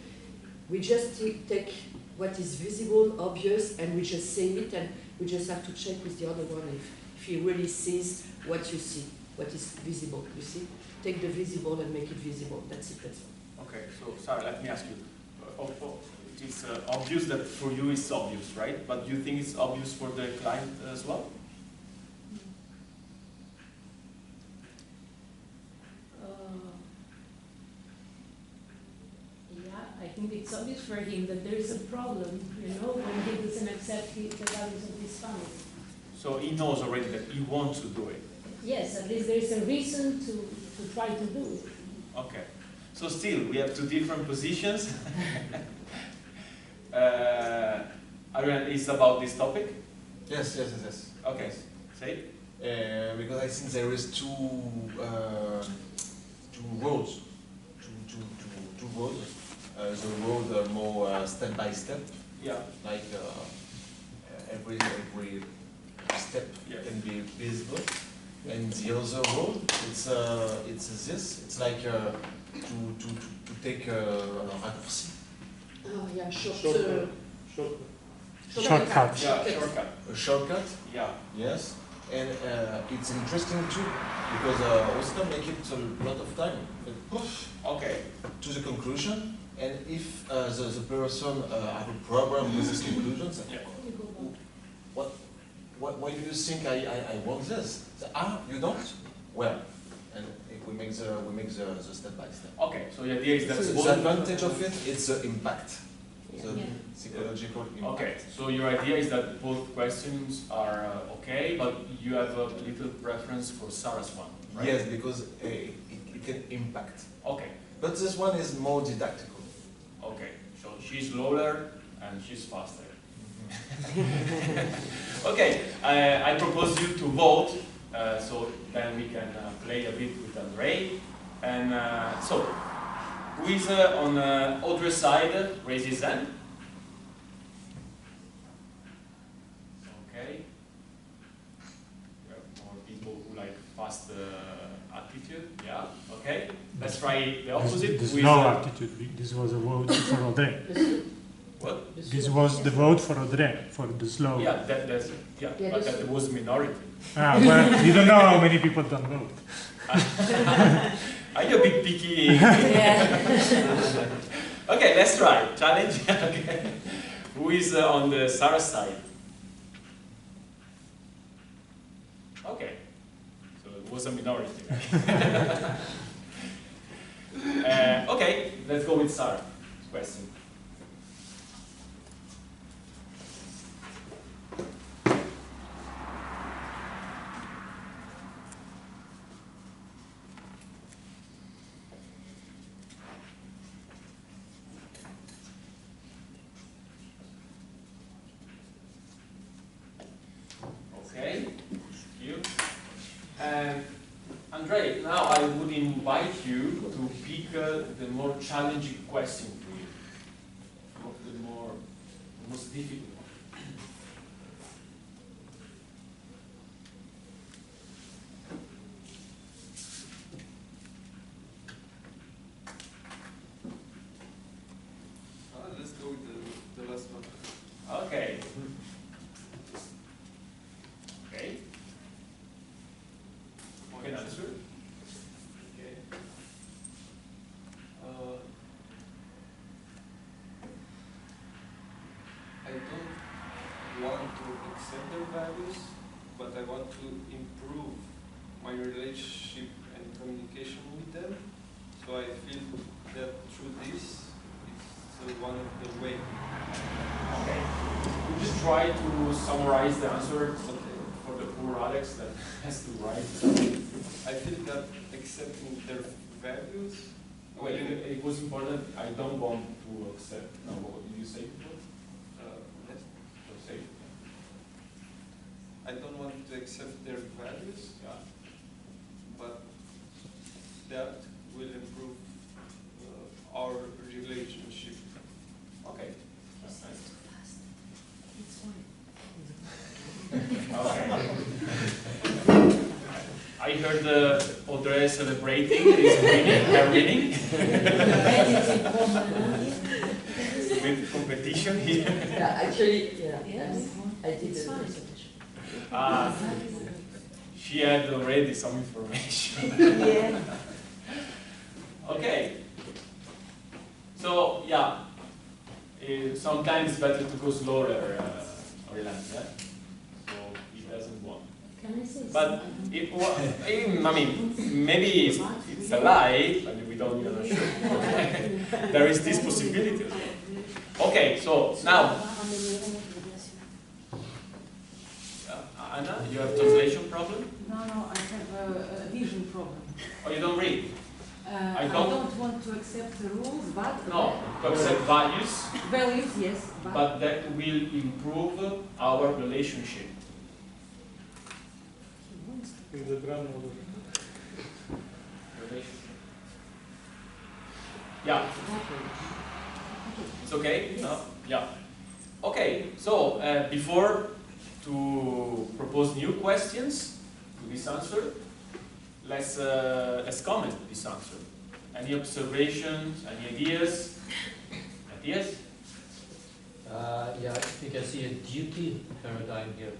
we just take what is visible, obvious, and we just say it, and we just have to check with the other one if he really sees what you see, what is visible, you see? Take the visible and make it visible, that's it, that's all. Okay, so sorry, let me ask you. It is obvious that for you it's obvious, right? But do you think it's obvious for the client as well? Yeah, I think it's obvious for him that there is a problem, you know, when he doesn't accept the values of his family. So he knows already that he wants to do it. Yes, at least there is a reason to try to do it. Okay. So still, we have two different positions. Ariane, is about this topic? Yes, yes, yes, yes. Okay, say. Because I think there is two roads, two roads. The road more step by step. Yeah. Like every step can be visible, and the other road it's this. It's like to take a raccourci. Oh yeah, shortcut. Yeah, shortcut. A shortcut. Yeah. Yes, and it's interesting too because Oscar make it a lot of time. Okay. To the conclusion, and if the person have a problem with this conclusion, say, why do you think I want this? Say, you don't? Well, and if we make the step by step. Okay, so the idea is that the advantage of it, it's the impact. The Yeah. psychological impact. Okay, so your idea is that both questions are okay, but you have a little preference for Sarah's one, right? Yes, because it can impact. Okay. But this one is more didactical. Okay, so she's slower and she's faster. Okay, I propose you to vote, so then we can play a bit with Andre. And so, who is on the other side? Raise his hand. Okay. We have more people who like fast attitude. Yeah. Okay. Let's try the opposite. The slow attitude. This was a vote for Audrey. What? This was the vote for Audrey, for the slow. Yeah, but that was minority. Well, you don't know how many people don't vote. Are you a bit picky? Okay, let's try. Challenge. Okay. Who is on the Sarah side? Okay. So it was a minority. Okay, let's go with Sarah's question. Okay, thank you. Andre, now I would invite you to pick the more challenging question for you, the most difficult one. Let's go with the last one. Okay. Okay. You can answer. Okay. I don't want to accept their values, but I want to improve my relationship and communication with them. So I feel that through this, it's one of the way. Okay. You just try to summarize the answer for the poor Alex that has to write. I feel that accepting their values. Well, it was important. I don't want to accept. No, what did you say before? Yes. So say. I don't want to accept their values, Yeah. but that will improve our relationship. Okay. That's nice. It's fine. Okay. I heard Audrey celebrating his winning, her winning. With competition here. Yeah, actually, yeah. Yes. I did It's the fine. presentation. She had already some information. Yeah. Okay. So, yeah. Sometimes it's better to go slower, Orlando, yeah? So, he doesn't want. Can I say But, I mean, maybe it's a lie, but we don't know sure. There is this possibility as well. Okay, so now, Anna, you have a translation problem? No, I have a vision problem. Or you don't read? I don't want to accept the rules, but... No, to accept values. Values, yes. But that will improve our relationship. Yeah. It's okay? No? Yeah. Okay, so before to propose new questions to this answer, let's comment to this answer. Any observations, any ideas? Ideas? Yeah, I think I see a duty paradigm here.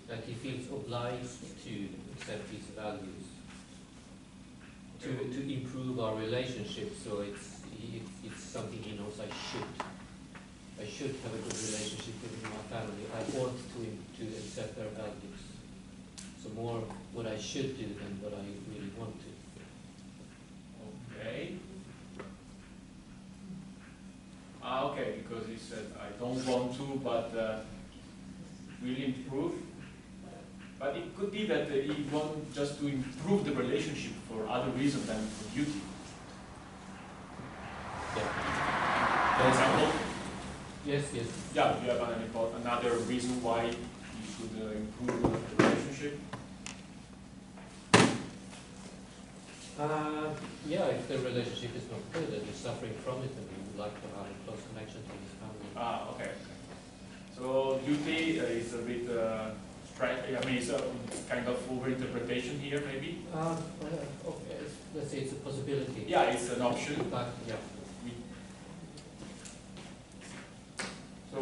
That he feels obliged to accept these values, to improve our relationship. So it's something he knows I should have a good relationship with my family. I ought to accept their values. So more what I should do than what I really want to. Okay. Okay, because he said, I don't want to, but will improve. But it could be that he wants just to improve the relationship for other reasons than for duty. Yeah. For example? Yes. Yeah, do you have another reason why you should improve the relationship? Yeah, if the relationship is not good and you're suffering from it and you would like to have a close connection to his family. Okay. So duty is a bit, I mean, it's a kind of overinterpretation here, maybe? Okay, let's say it's a possibility. Yeah, it's an option. But, yeah. So,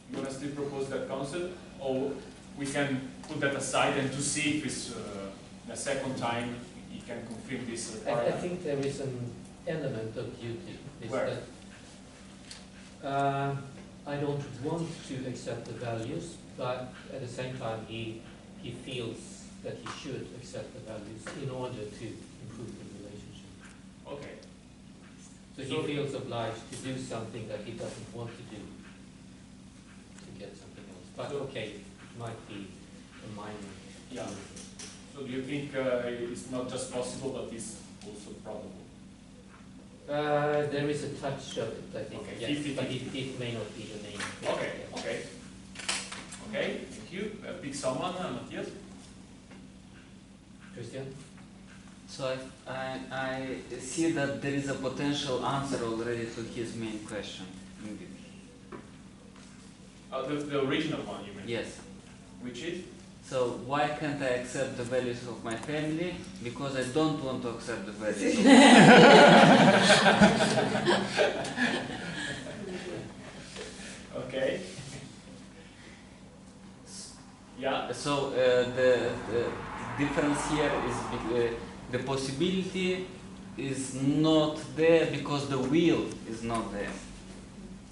you want to still propose that concept? Or we can put that aside and to see if it's the second time he can confirm this I paradigm? think there is an element of duty. Is Where? That, I don't want to accept the values, but at the same time he feels that he should accept the values in order to improve the relationship. Okay. So he feels obliged to do something that he doesn't want to do to get something else. But okay, it might be a minor. Yeah. So do you think it's not just possible, but it's also probable? There is a touch of it, I think. Okay, Yes, 50-50. but it may not be the main. Okay, okay. Okay, thank you. Pick someone, Matthias. Christian? So I see that there is a potential answer already to his main question. The original one you mean? Yes. Which is? So why can't I accept the values of my family? Because I don't want to accept the values of Okay. Yeah. So the difference here is the possibility is not there because the will is not there.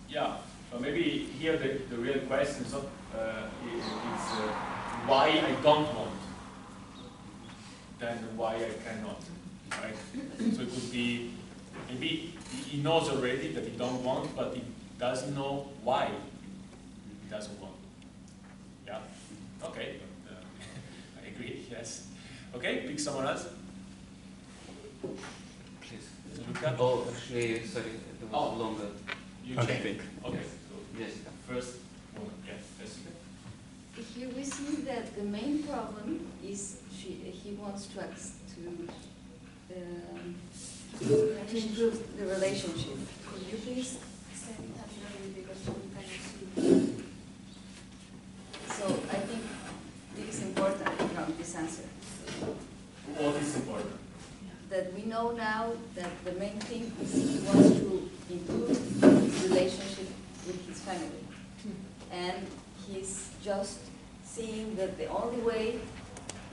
Yeah. So maybe here the real question is not why I don't want, than why I cannot. Right? So it could be maybe he knows already that he don't want, but he doesn't know why he doesn't want. Yeah. Okay. I agree. Yes. Okay. Pick someone else. Please. Luca? Oh, actually, sorry, it was longer. You Okay. check. Okay. So Jessica. first one. Yes, Jessica. Here we see that the main problem is he wants to to improve the relationship. Could you please stand up slowly because we cannot see? So I think it is important from this answer. What is important? That we know now that the main thing is he wants to improve his relationship with his family. And he's just seeing that the only way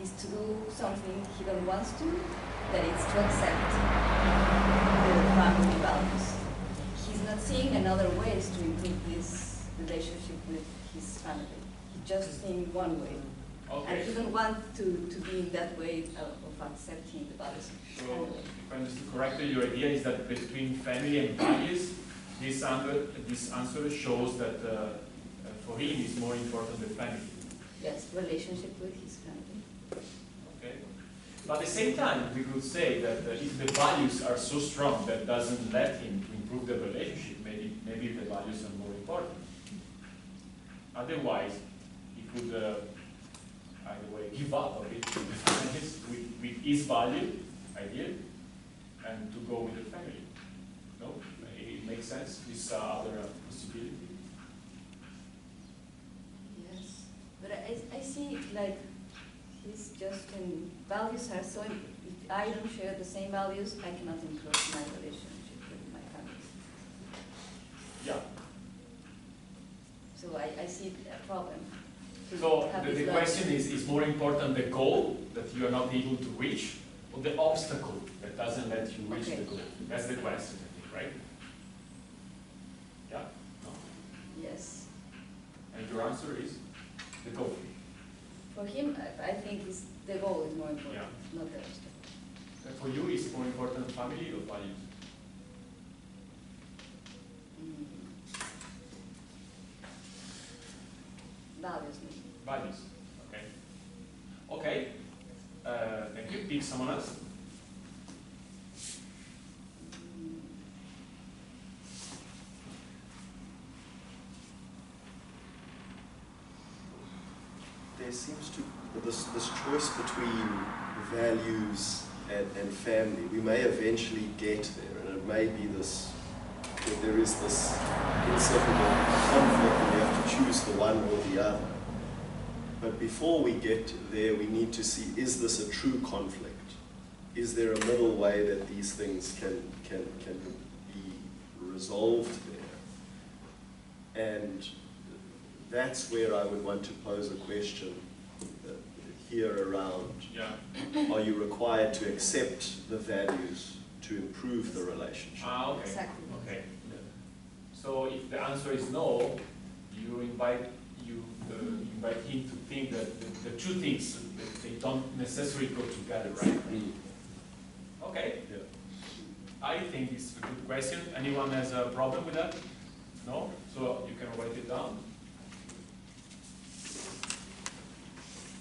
is to do something he don't wants to, that it's to accept the family values. He's not seeing another ways to improve this relationship with his family. He's just seeing one way. Okay. And he don't want to be in that way of accepting the values. So, if I understood correctly, your idea is that between family and values, this answer shows that for him it's more important the family. Yes, relationship with his family. Okay. But at the same time, we could say that if the values are so strong that doesn't let him to improve the relationship, maybe the values are more important. Otherwise, he could either way give up a bit with his value idea and to go with the family. No, it makes sense. This other possibility. Yes, but I see like he's just in values are so. If I don't share the same values, I cannot improve my relationship with my family. Yeah. So I see a problem. So the question is more important the goal that you are not able to reach, or the obstacle that doesn't let you reach the goal? That's the question, I think, right? Yeah? No? Yes. And your answer is the goal. For him, I think the goal is more important, Yeah. not the obstacle. And for you, is more important family or values? Values. Values. Okay. Okay. Thank you. Pick someone else. There seems to this choice between values and family. We may eventually get there, and it may be this that there is this inseparable conflict, and you have to choose the one or the other. But before we get there, we need to see: is this a true conflict? Is there a middle way that these things can be resolved there? And that's where I would want to pose a question here around, are you required to accept the values to improve the relationship? Ah, okay. Exactly. Okay. So if the answer is no, you invite him to think that the two things, they don't necessarily go together, right? Okay. Yeah. I think it's a good question. Anyone has a problem with that? No? So you can write it down.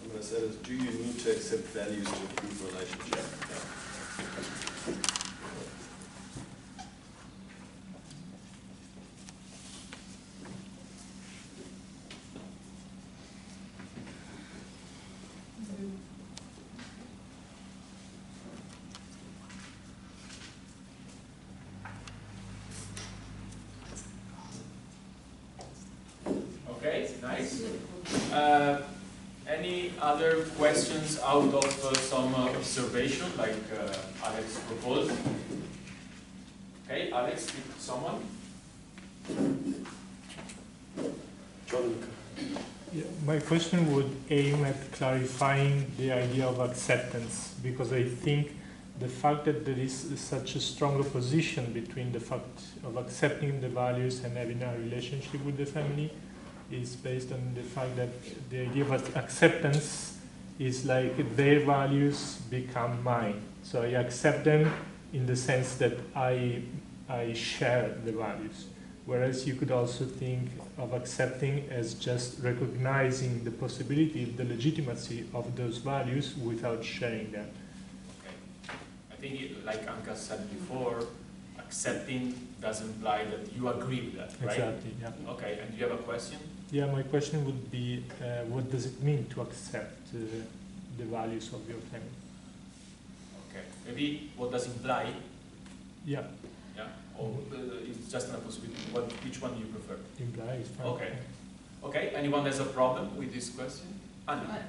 I'm going to say this: do you need to accept values to improve relationships? Okay, nice. Any other questions out of some observation, like Alex proposed? Okay, Alex, someone? John. Yeah, my question would aim at clarifying the idea of acceptance, because I think the fact that there is such a strong opposition between the fact of accepting the values and having a relationship with the family is based on the fact that the idea of acceptance is like their values become mine. So I accept them in the sense that I share the values. Whereas you could also think of accepting as just recognizing the possibility, the legitimacy of those values without sharing them. Okay. I think, like Anka said before, accepting doesn't imply that you agree with that, right? Exactly, yeah. Okay, and do you have a question? Yeah, my question would be, what does it mean to accept the values of your family? Okay. Maybe what does imply? Yeah. Yeah. Or it's just a possibility. Which one do you prefer? Imply is fine. Okay. Okay. Anyone has a problem with this question? Anna.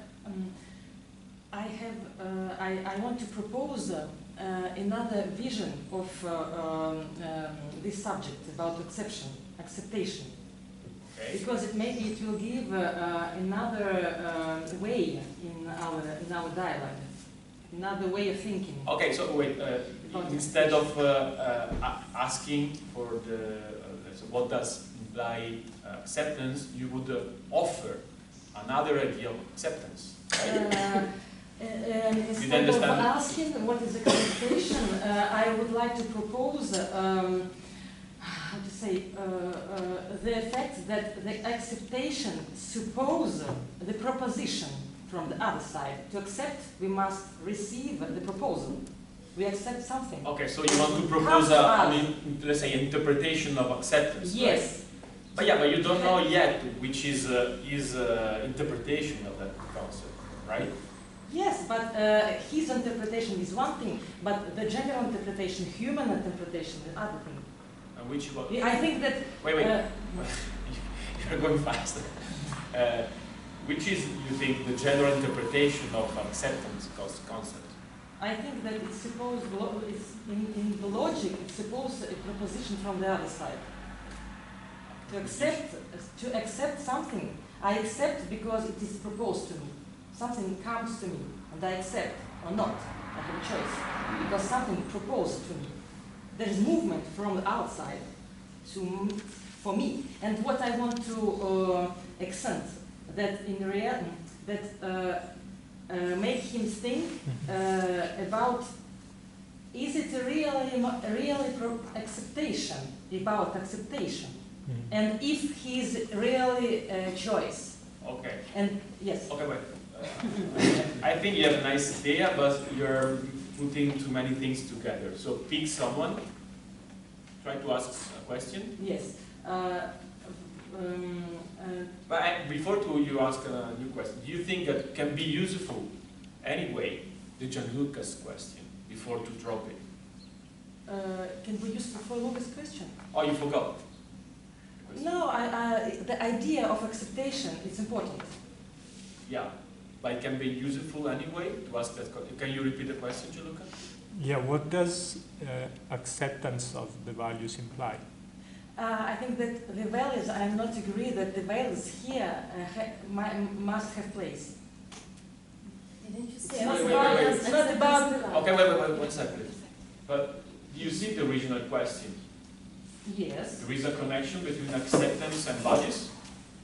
I want to propose another vision of this subject about acceptation. Okay. Because maybe it will give another way in our dialogue, another way of thinking. Okay, so wait. Instead of asking for the so what does imply acceptance, you would offer another idea of acceptance. Right? Instead of asking what is acceptation, I would like to propose how to say the effect that the acceptation suppose the proposition from the other side. To accept, we must receive the proposal. We accept something. Okay, so you want to propose let's say, interpretation of acceptance. Yes. Right? But yeah, but you don't know yet which is his interpretation of that concept, right? Yes, but his interpretation is one thing, but the general interpretation, human interpretation, is other thing. And which one? I think that. Wait. You're going fast. Which is, you think, the general interpretation of acceptance concept? I think that it's supposed, in the logic, it's supposed a proposition from the other side. To accept something, I accept because it is proposed to me. Something comes to me, and I accept or not. I have a choice because something proposed to me. There is movement from the outside for me, and what I want to accent that in reality that make him think about is it really acceptation about acceptation, and if he's really choice. Okay. And yes. Okay, wait. I think you have a nice idea, but you're putting too many things together. So pick someone. Try to ask a question. Yes. But before you ask a new question, do you think that can be useful anyway, the Gianluca's question, before to drop it? Can we use for Lucas' question? Oh, you forgot. No, the idea of acceptation is important. Yeah, but it can be useful anyway to ask that question. Can you repeat the question, Gianluca? Yeah, what does acceptance of the values imply? I think that the values, I am not agree that the values here must have place. Didn't you say? It's not about. Okay, wait, 1 second. But do you see the original question? Yes. There is a connection between acceptance and values?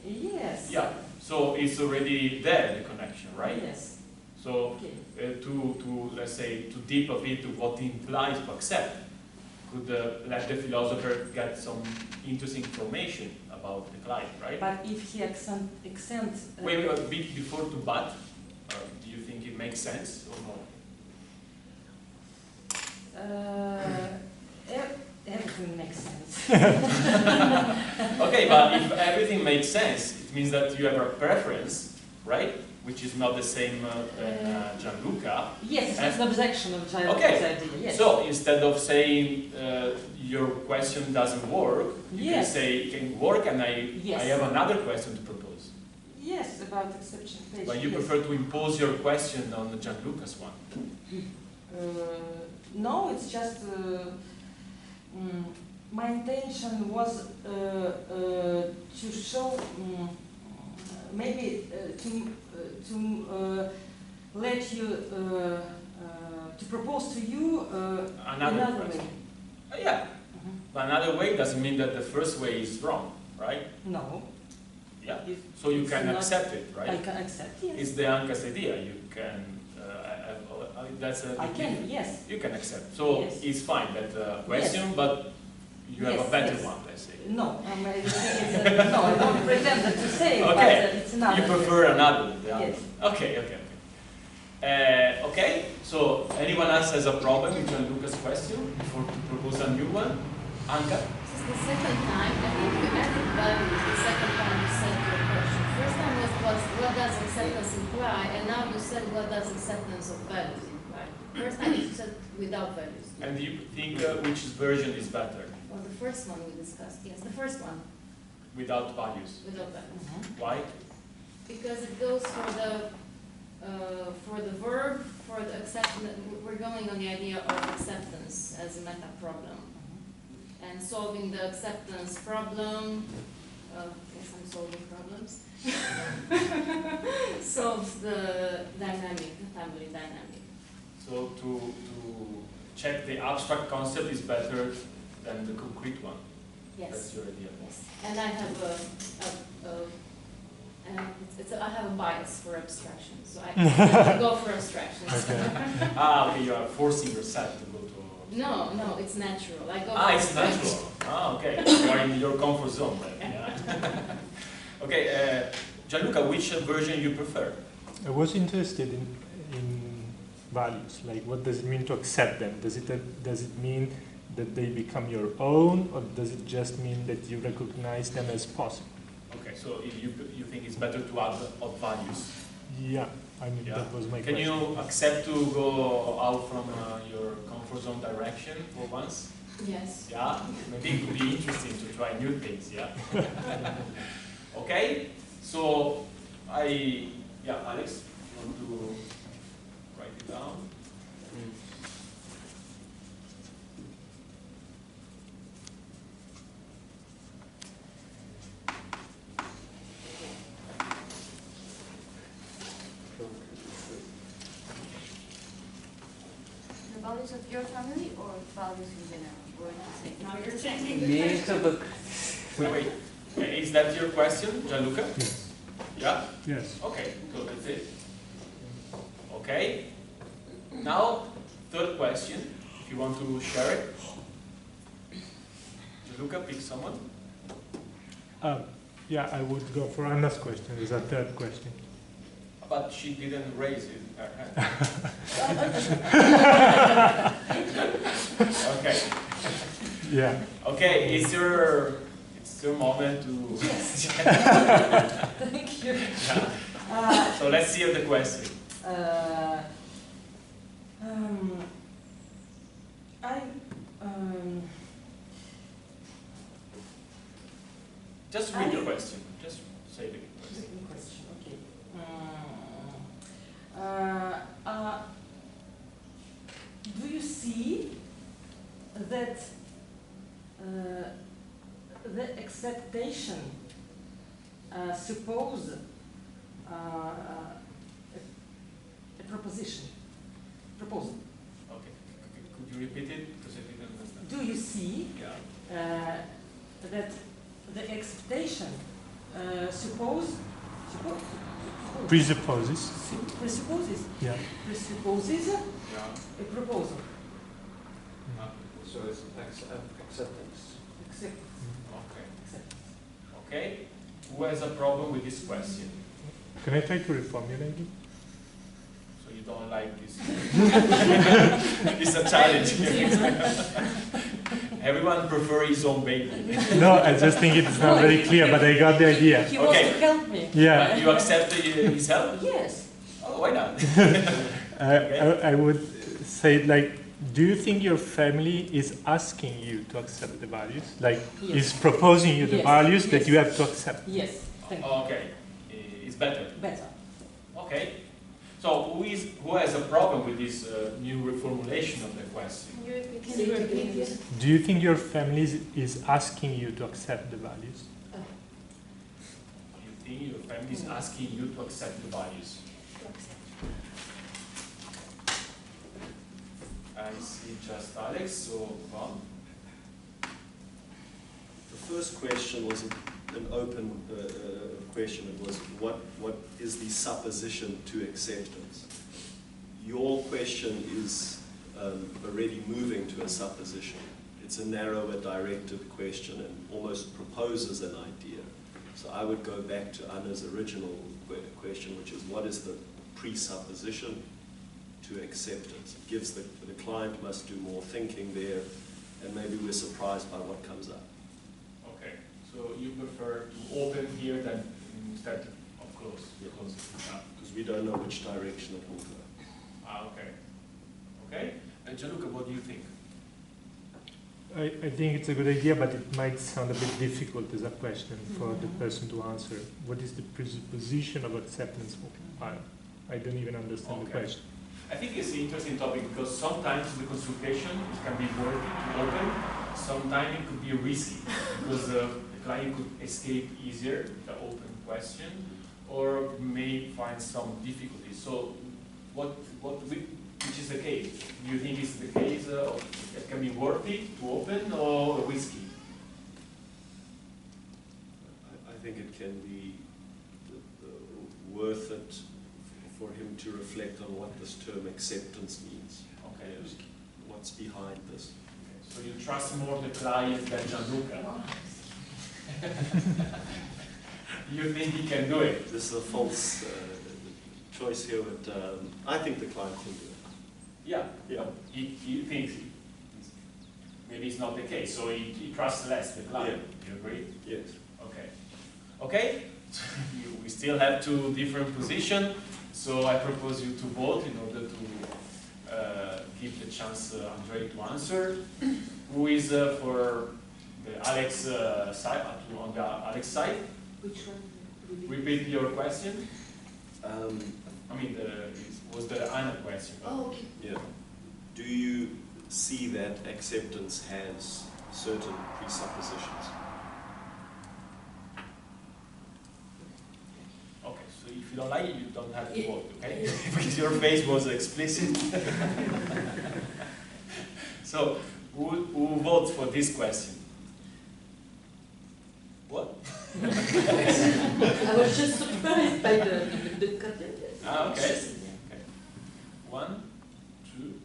Yes. Yeah. So it's already there, the connection, right? Yes. So to let's say to deep a bit to what implies to accept, could let the philosopher get some interesting information about the client, right? But if he accent. Wait, before to but, do you think it makes sense or no? Everything makes sense. Okay, but if everything makes sense, it means that you have a preference, right? Which is not the same than Gianluca. Yes, it's an objection of Gianluca's idea. Yes. So instead of saying your question doesn't work, you can say it can work, and I have another question to propose. Yes, about acceptation. But you prefer to impose your question on Gianluca's one? No, it's just my intention was to show maybe to let you to propose to you another way. Yeah, but another way doesn't mean that the first way is wrong, right? No. Yeah. So you can accept it, right? I can accept. Yes. It's the Anka's idea. You can. That's a. I can. Yes. You can accept. So yes. It's fine that question, but you have a better one, let's say. No, no, I don't pretend to say, okay. But it's another. You prefer another one. Yes. Okay. Okay. So anyone else has a problem with Gianluca's question before to propose a new one? Anka? This is the second time. I think you added value the second time you said your question. First time was what does acceptance imply, and now you said what does acceptance of values imply. First time you said without values. And do you think which version is better? Well, the first one we discussed, yes, the first one, Without values. without values. Why? Because it goes for the verb, for the acceptance. We're going on the idea of acceptance as a meta problem, and solving the acceptance problem. Yes, I'm solving problems. Solves the dynamic, the family dynamic. So to check the abstract concept is better than the concrete one. Yes. That's your idea. Yes. And I have I have a bias for abstraction, so I go for abstractions. Okay. Okay, you are forcing yourself to go to... No, it's natural. I go it's abstraction. natural. Okay. You are in your comfort zone then. Yeah. Okay, Gianluca, which version you prefer? I was interested in values. Like, what does it mean to accept them? Does it mean that they become your own, or does it just mean that you recognize them as possible? Okay, so you think it's better to add values? Yeah, I mean, that was my question. Can you accept to go out from your comfort zone direction for once? Yes. Yeah, maybe it could be interesting to try new things, yeah? Okay, so Alex, you want to write it down? The values of your family or values in general? Now you're changing. Wait. Is that your question, Gianluca? Yes. Yeah? Yes. Okay, so that's it. Okay. Now, third question, if you want to share it. Gianluca, pick someone. Yeah, I would go for Anna's question. It's a third question. But she didn't raise it. Okay. Yeah. Okay, it's your moment to... Yes. Thank you. Yeah. So let's see the question. Just read your question. Just say the question. Okay. Do you see that the acceptation suppose a proposition? Proposal. Okay. Could you repeat it? Because I didn't understand. Do you see that the acceptation Presupposes. Yeah. Presupposes a proposal. So it's acceptance. Okay. Okay. Who has a problem with this question? Can I try to reformulate it? So you don't like this? It's a challenge. Everyone prefers his own baby. No, I just think it's not very clear, but I got the idea. He wants to help me. Yeah. You accept his help? Yes. Oh, why not? I would say, like, do you think your family is asking you to accept the values? Like, is proposing you the values that you have to accept? Yes. Thank you. Okay. It's better. Better. Okay. So who has a problem with this new reformulation of the question? Can you repeat it? Do you think your family is asking you to accept the values? You think your family is asking you to accept the values? I see just Alex, so Ron. The first question was an open question. It was what is the supposition to acceptance? Your question is already moving to a supposition. It's a narrower, directed question and almost proposes an idea. So I would go back to Anna's original question, which is what is the presupposition to acceptance? It gives the client must do more thinking there, and maybe we're surprised by what comes up. Okay, so you prefer to open here than instead of close? Because we don't know which direction it will go. Okay. Okay. Gianluca, what do you think? I think it's a good idea, but it might sound a bit difficult as a question for the person to answer. What is the presupposition of acceptance? I don't even understand the question. I think it's an interesting topic because sometimes the consultation it can be worthy to open, sometimes it could be risky because the client could escape easier with the open question or may find some difficulties. So which is the case? Do you think it's the case it can be worthy to open or risky? I think it can be worth it for him to reflect on what this term acceptance means. Okay. What's behind this? Okay. So you trust more the client than Gianluca? You think he can do it? This is a false choice here, but I think the client can do it. Yeah. He thinks maybe it's not the case, so he trusts less the client. You agree? Yes. Okay. Okay. We still have two different positions, so I propose you to vote in order to give the chance Andre to answer. Who is for the Alex side? On the Alex side. Which one? Repeat your question. I mean, it was the Anna question. Oh, okay. Yeah. Do you see that acceptance has certain presuppositions? Okay, so if you don't like it, you don't have to vote, okay? Because your face was explicit. So, who votes for this question? What? I was just surprised by the content. Ah, okay. One, two,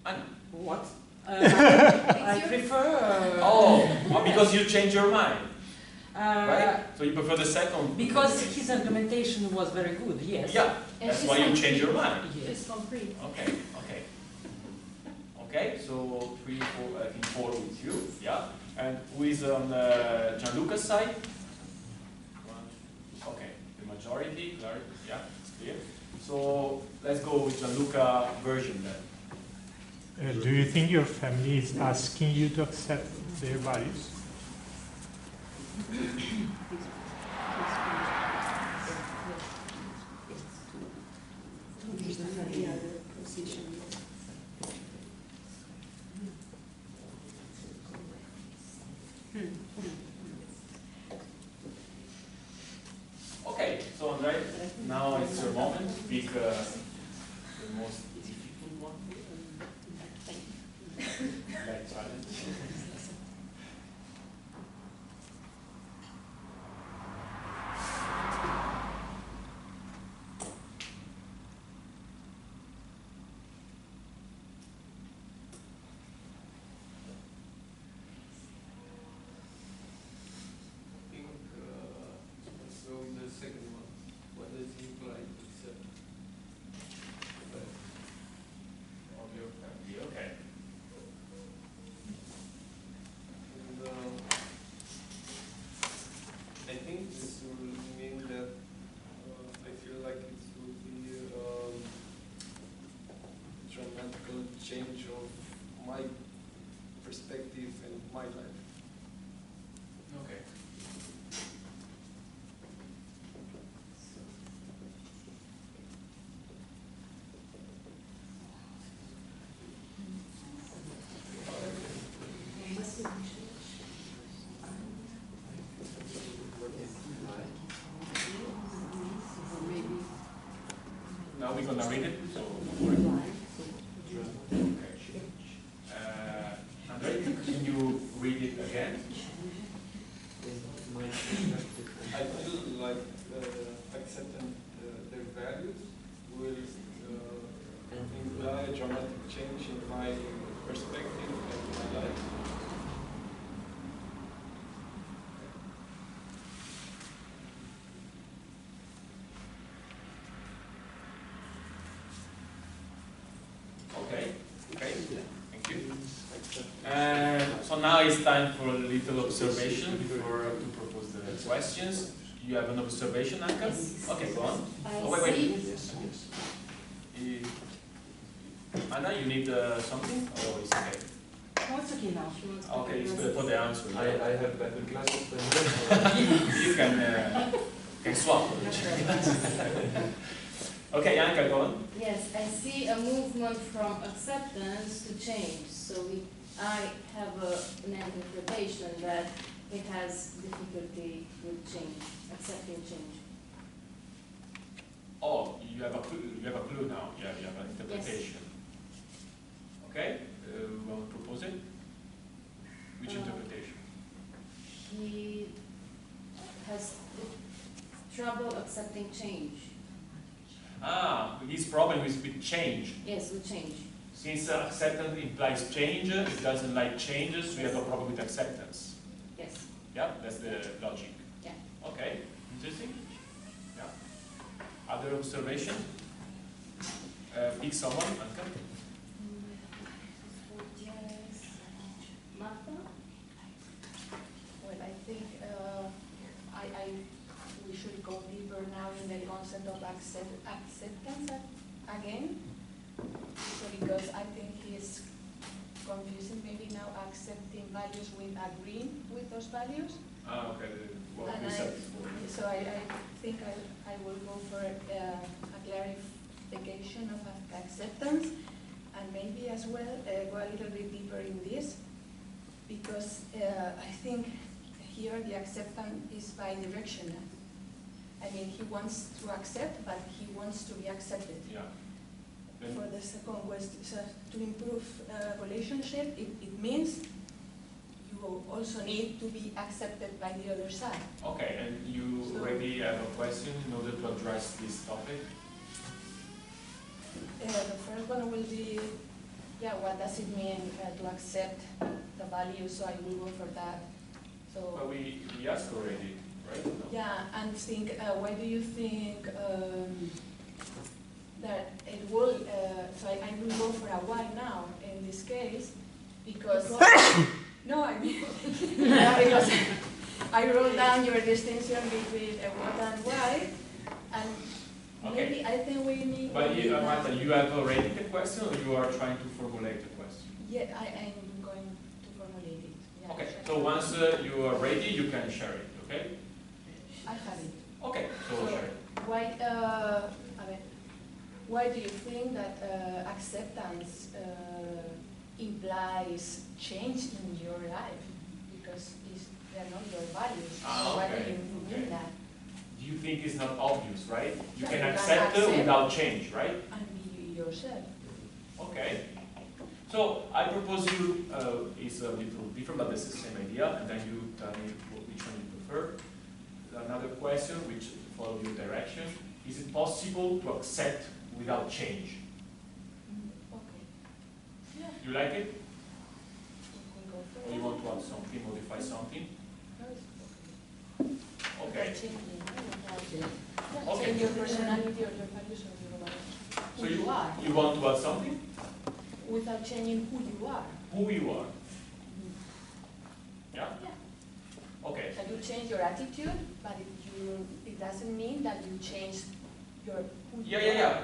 Anna. What? I prefer... Oh, because you changed your mind, right? right? So you prefer the second? Because his argumentation was very good, yes. Yeah, that's why you changed your mind. Yes. Okay, okay. Okay, so 3, 4, I think 4 with you, yeah. And who is on Gianluca's side? Okay, the majority, yeah, it's clear. So let's go with Gianluca version then. Do you think your family is asking you to accept their values? Okay, so Andre, now it's your moment. Pick the most difficult one. Like challenge. Change of my perspective and my life. Okay. Now we're gonna read it. So Andre, can you read it again? I feel like accepting their values will imply a dramatic change in my perspective and my life. Okay, okay, thank you. So now it's time for a little observation before to propose the questions. You have an observation, Anka? Okay, go on. Oh, wait. Anna, you need something? Or it's okay? No, it's okay now. Okay, it's good for the answer. I have better glasses than you. You can swap. Okay, Anka, go on. Yes, I see a movement from acceptance to change. So I have an interpretation that it has difficulty with change, accepting change. Oh, you have a clue now. Yeah, you have an interpretation. Yes. Okay, we will propose it. Which interpretation? He has trouble accepting change. Ah, his problem is with change. Yes, with change. Since acceptance implies change, it doesn't like changes, so you have a problem with acceptance. Yes. Yeah, that's the logic. Yeah. Okay, interesting. Yeah. Other observation? Pick someone, Anka. Yes. Martha? Well, I think we should go deeper now in the concept of acceptance again. So because I think he's confusing maybe now accepting values with agreeing with those values. Ah, okay. What And we said before. so I think I will go for a clarification of acceptance, and maybe as well go a little bit deeper in this, because I think here the acceptance is bi-directional. I mean, he wants to accept, but he wants to be accepted. Yeah. For the second question, so to improve relationship, it means you also need to be accepted by the other side. Okay, and you already have a question in order to address this topic? The first one will be, yeah, what does it mean to accept the value? So I will go for that. So. But we asked already, right? No? Yeah, and think, why do you think that it will, so I will go for a why now in this case, because, no, I mean, yeah, because I wrote down your distinction between what and why, and okay. maybe I think we need. But Martha, you have already the question, or you are trying to formulate the question? Yeah, I'm going to formulate it. Yeah, Okay, sure. so once you are ready, you can share it, okay? I have it. Okay, so share it. Why do you think that acceptance implies change in your life? Because they are not your values. So why do you mean that? Do you think it's not obvious, right? You Yeah, can you accept can it without change, right? And be yourself. Okay. So I propose you, it's a little different, but it's the same idea, and then you tell me which one you prefer. Another question, which follow your direction. Is it possible to accept without change? Okay. Yeah. You like it? We can go for Or you want to add something, modify something? No, it's Okay. Okay. Change your personality or your values or your So who you are. you want to add something? Without changing who you are. Who you are. Yeah? Yeah. Okay. That you change your attitude, but it doesn't mean that you change your who you are. Yeah.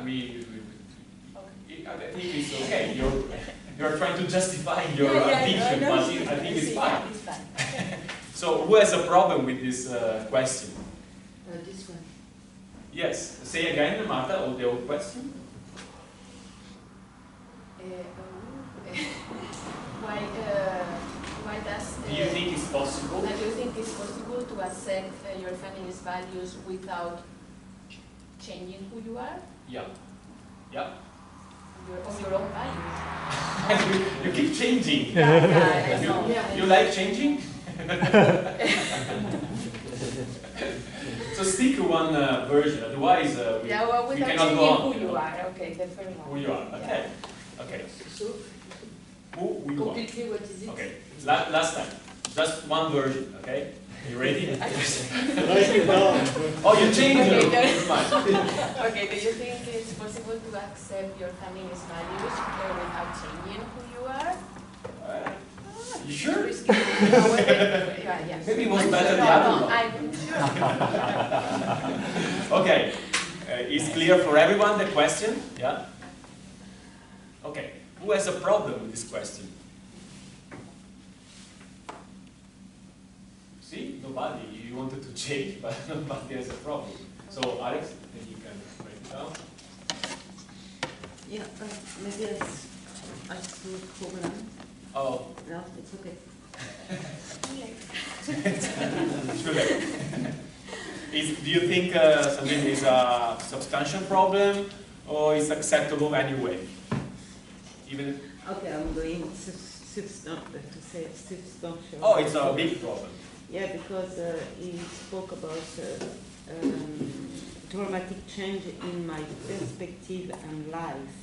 I think it's okay. You're trying to justify your addiction, but I think it's fine. It's fine. So who has a problem with this question? This one. Yes. Say again, Martha, or the old question. Why does? Do you think it's possible? Do you think it's possible to accept your family's values without changing who you are? Yeah. Yeah. Of your own values. You keep changing. I know. You like changing? So stick to one version, otherwise we without cannot changing go on. who you are. Okay, the first one. Who you are. Okay. Okay. So, Who you are. completely what is it? Okay. Last time. Just one version, okay? You ready? Oh, you changed it. Never mind. Okay, do you think it's possible to accept your family's values without changing who you are? You sure? Yeah. Maybe it was better the other one. I'm sure. Okay. Is clear for everyone the question? Yeah? Okay. Who has a problem with this question? See, nobody. You wanted to change, but nobody has a problem. So, Alex, then you can write it down. Yeah, maybe I could program. Oh. No, it's okay. Too late. Do you think something is a substantial problem, or is acceptable anyway? Even. Okay, I'm going to say substantial. Oh, it's a big problem. Yeah, because he spoke about dramatic change in my perspective and life.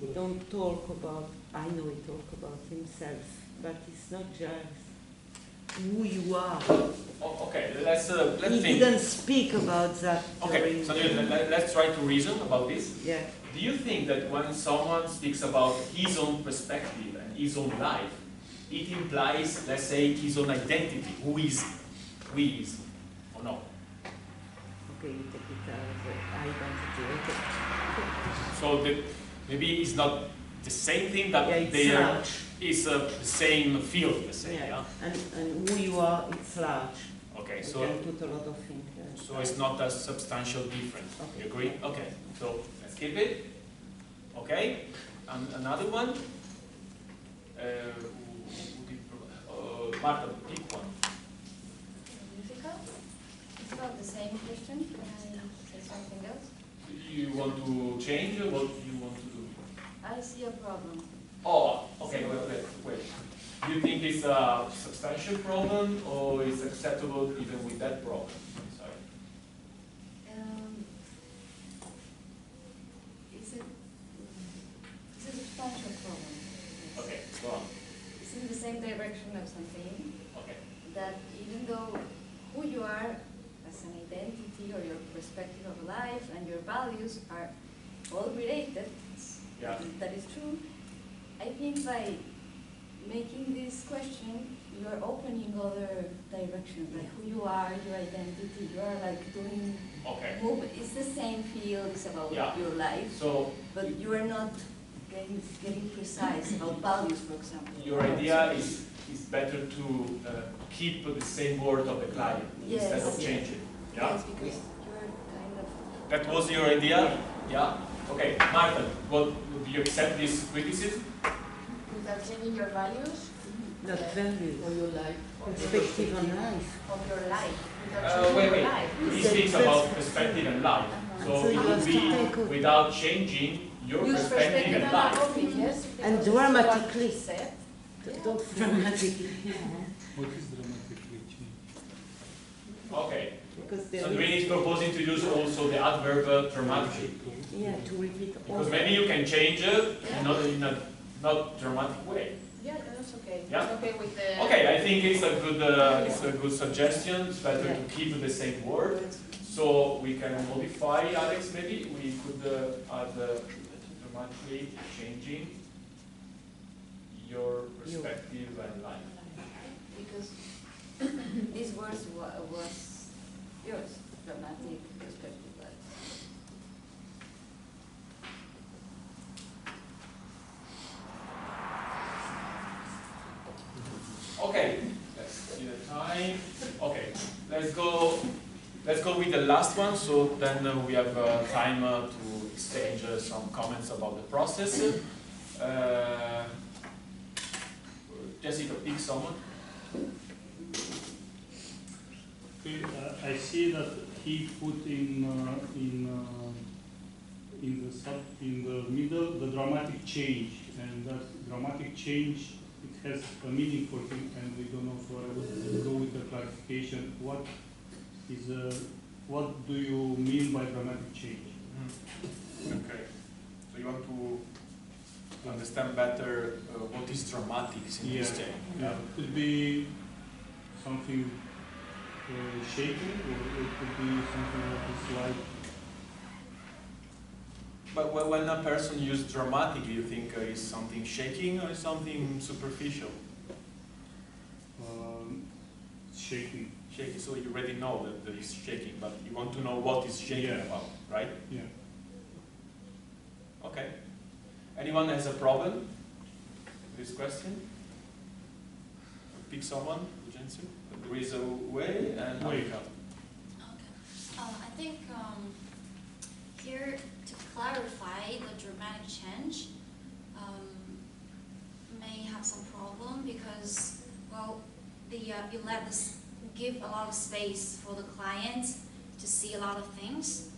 He don't talk about, I know he talk about himself, but it's not just who you are. Oh, okay, let's he think. Didn't speak about that. Okay, so let's try to reason about this. Yeah. Do you think that when someone speaks about his own perspective and his own life, it implies, let's say, his own identity? Who is or no? Okay, you take it as identity. Okay. So maybe it's not the same thing, that they are. It's the same field, let's say. Yeah. Yeah? And who you are, it's large. Okay, you so can put a lot of things. So it's not a substantial difference. Okay. You agree? Okay. So let's keep it. Okay. And another one. Marta, pick one. Musical? It's about the same question. Can I say something else? You want to change, or what do you want to do? I see a problem. Oh, okay, wait. Do you think it's a substantial problem, or is acceptable even with that problem? Sorry. It's a substantial problem. Okay, go on. It's in the same direction of something. Okay. That even though who you are as an identity or your perspective of life and your values are all related, yeah. That is true. I think by making this question, you are opening other directions, like who you are, your identity. You are like doing movement. It's the same field. It's about your life. So, but you are not getting precise about values, for example. Your idea is better to keep the same word of the client instead of changing. Yeah. Yes, because you're kind of. That was your idea. Yeah. Okay, Marta, do you accept this criticism? Without changing your values? Not values. Or your life. Perspective on life. Of your life. Wait. He speaks about perspective and life. So it would be without changing your perspective and life. Yes. And dramatically. Don't dramatically. What is dramatically change? Okay. Because so Dwayne is proposing to use also the adverb dramatically. Yeah, to repeat all. Because maybe you can change it in a not dramatic way. Yeah, that's okay. Yeah? It's okay with the... Okay, I think it's a good suggestion. It's better to keep the same word. So we can modify, Alex, maybe. We could add dramatically changing your perspective and life. Because these words was yours, dramatic perspective. Okay, let's see the time. Okay, let's go with the last one. So then we have time to exchange some comments about the process. Jessica, pick someone. Okay, I see that he put in the middle the dramatic change, and that dramatic change, it has a meaning for him, and we don't know. So I would go with the clarification. What do you mean by dramatic change? Okay, so you want to understand better what is dramatic in this change. Yeah, it could be something shaking, or it could be something that is like. But when a person uses dramatic, do you think is something shaking or something superficial? Shaking. Shaking. So you already know that it's shaking, but you want to know what is shaking about, right? Yeah. Okay. Anyone has a problem this question? Pick someone who answer. There is a way and Monica. I think here to clarify the dramatic change may have some problem because, well, you let this give a lot of space for the client to see a lot of things.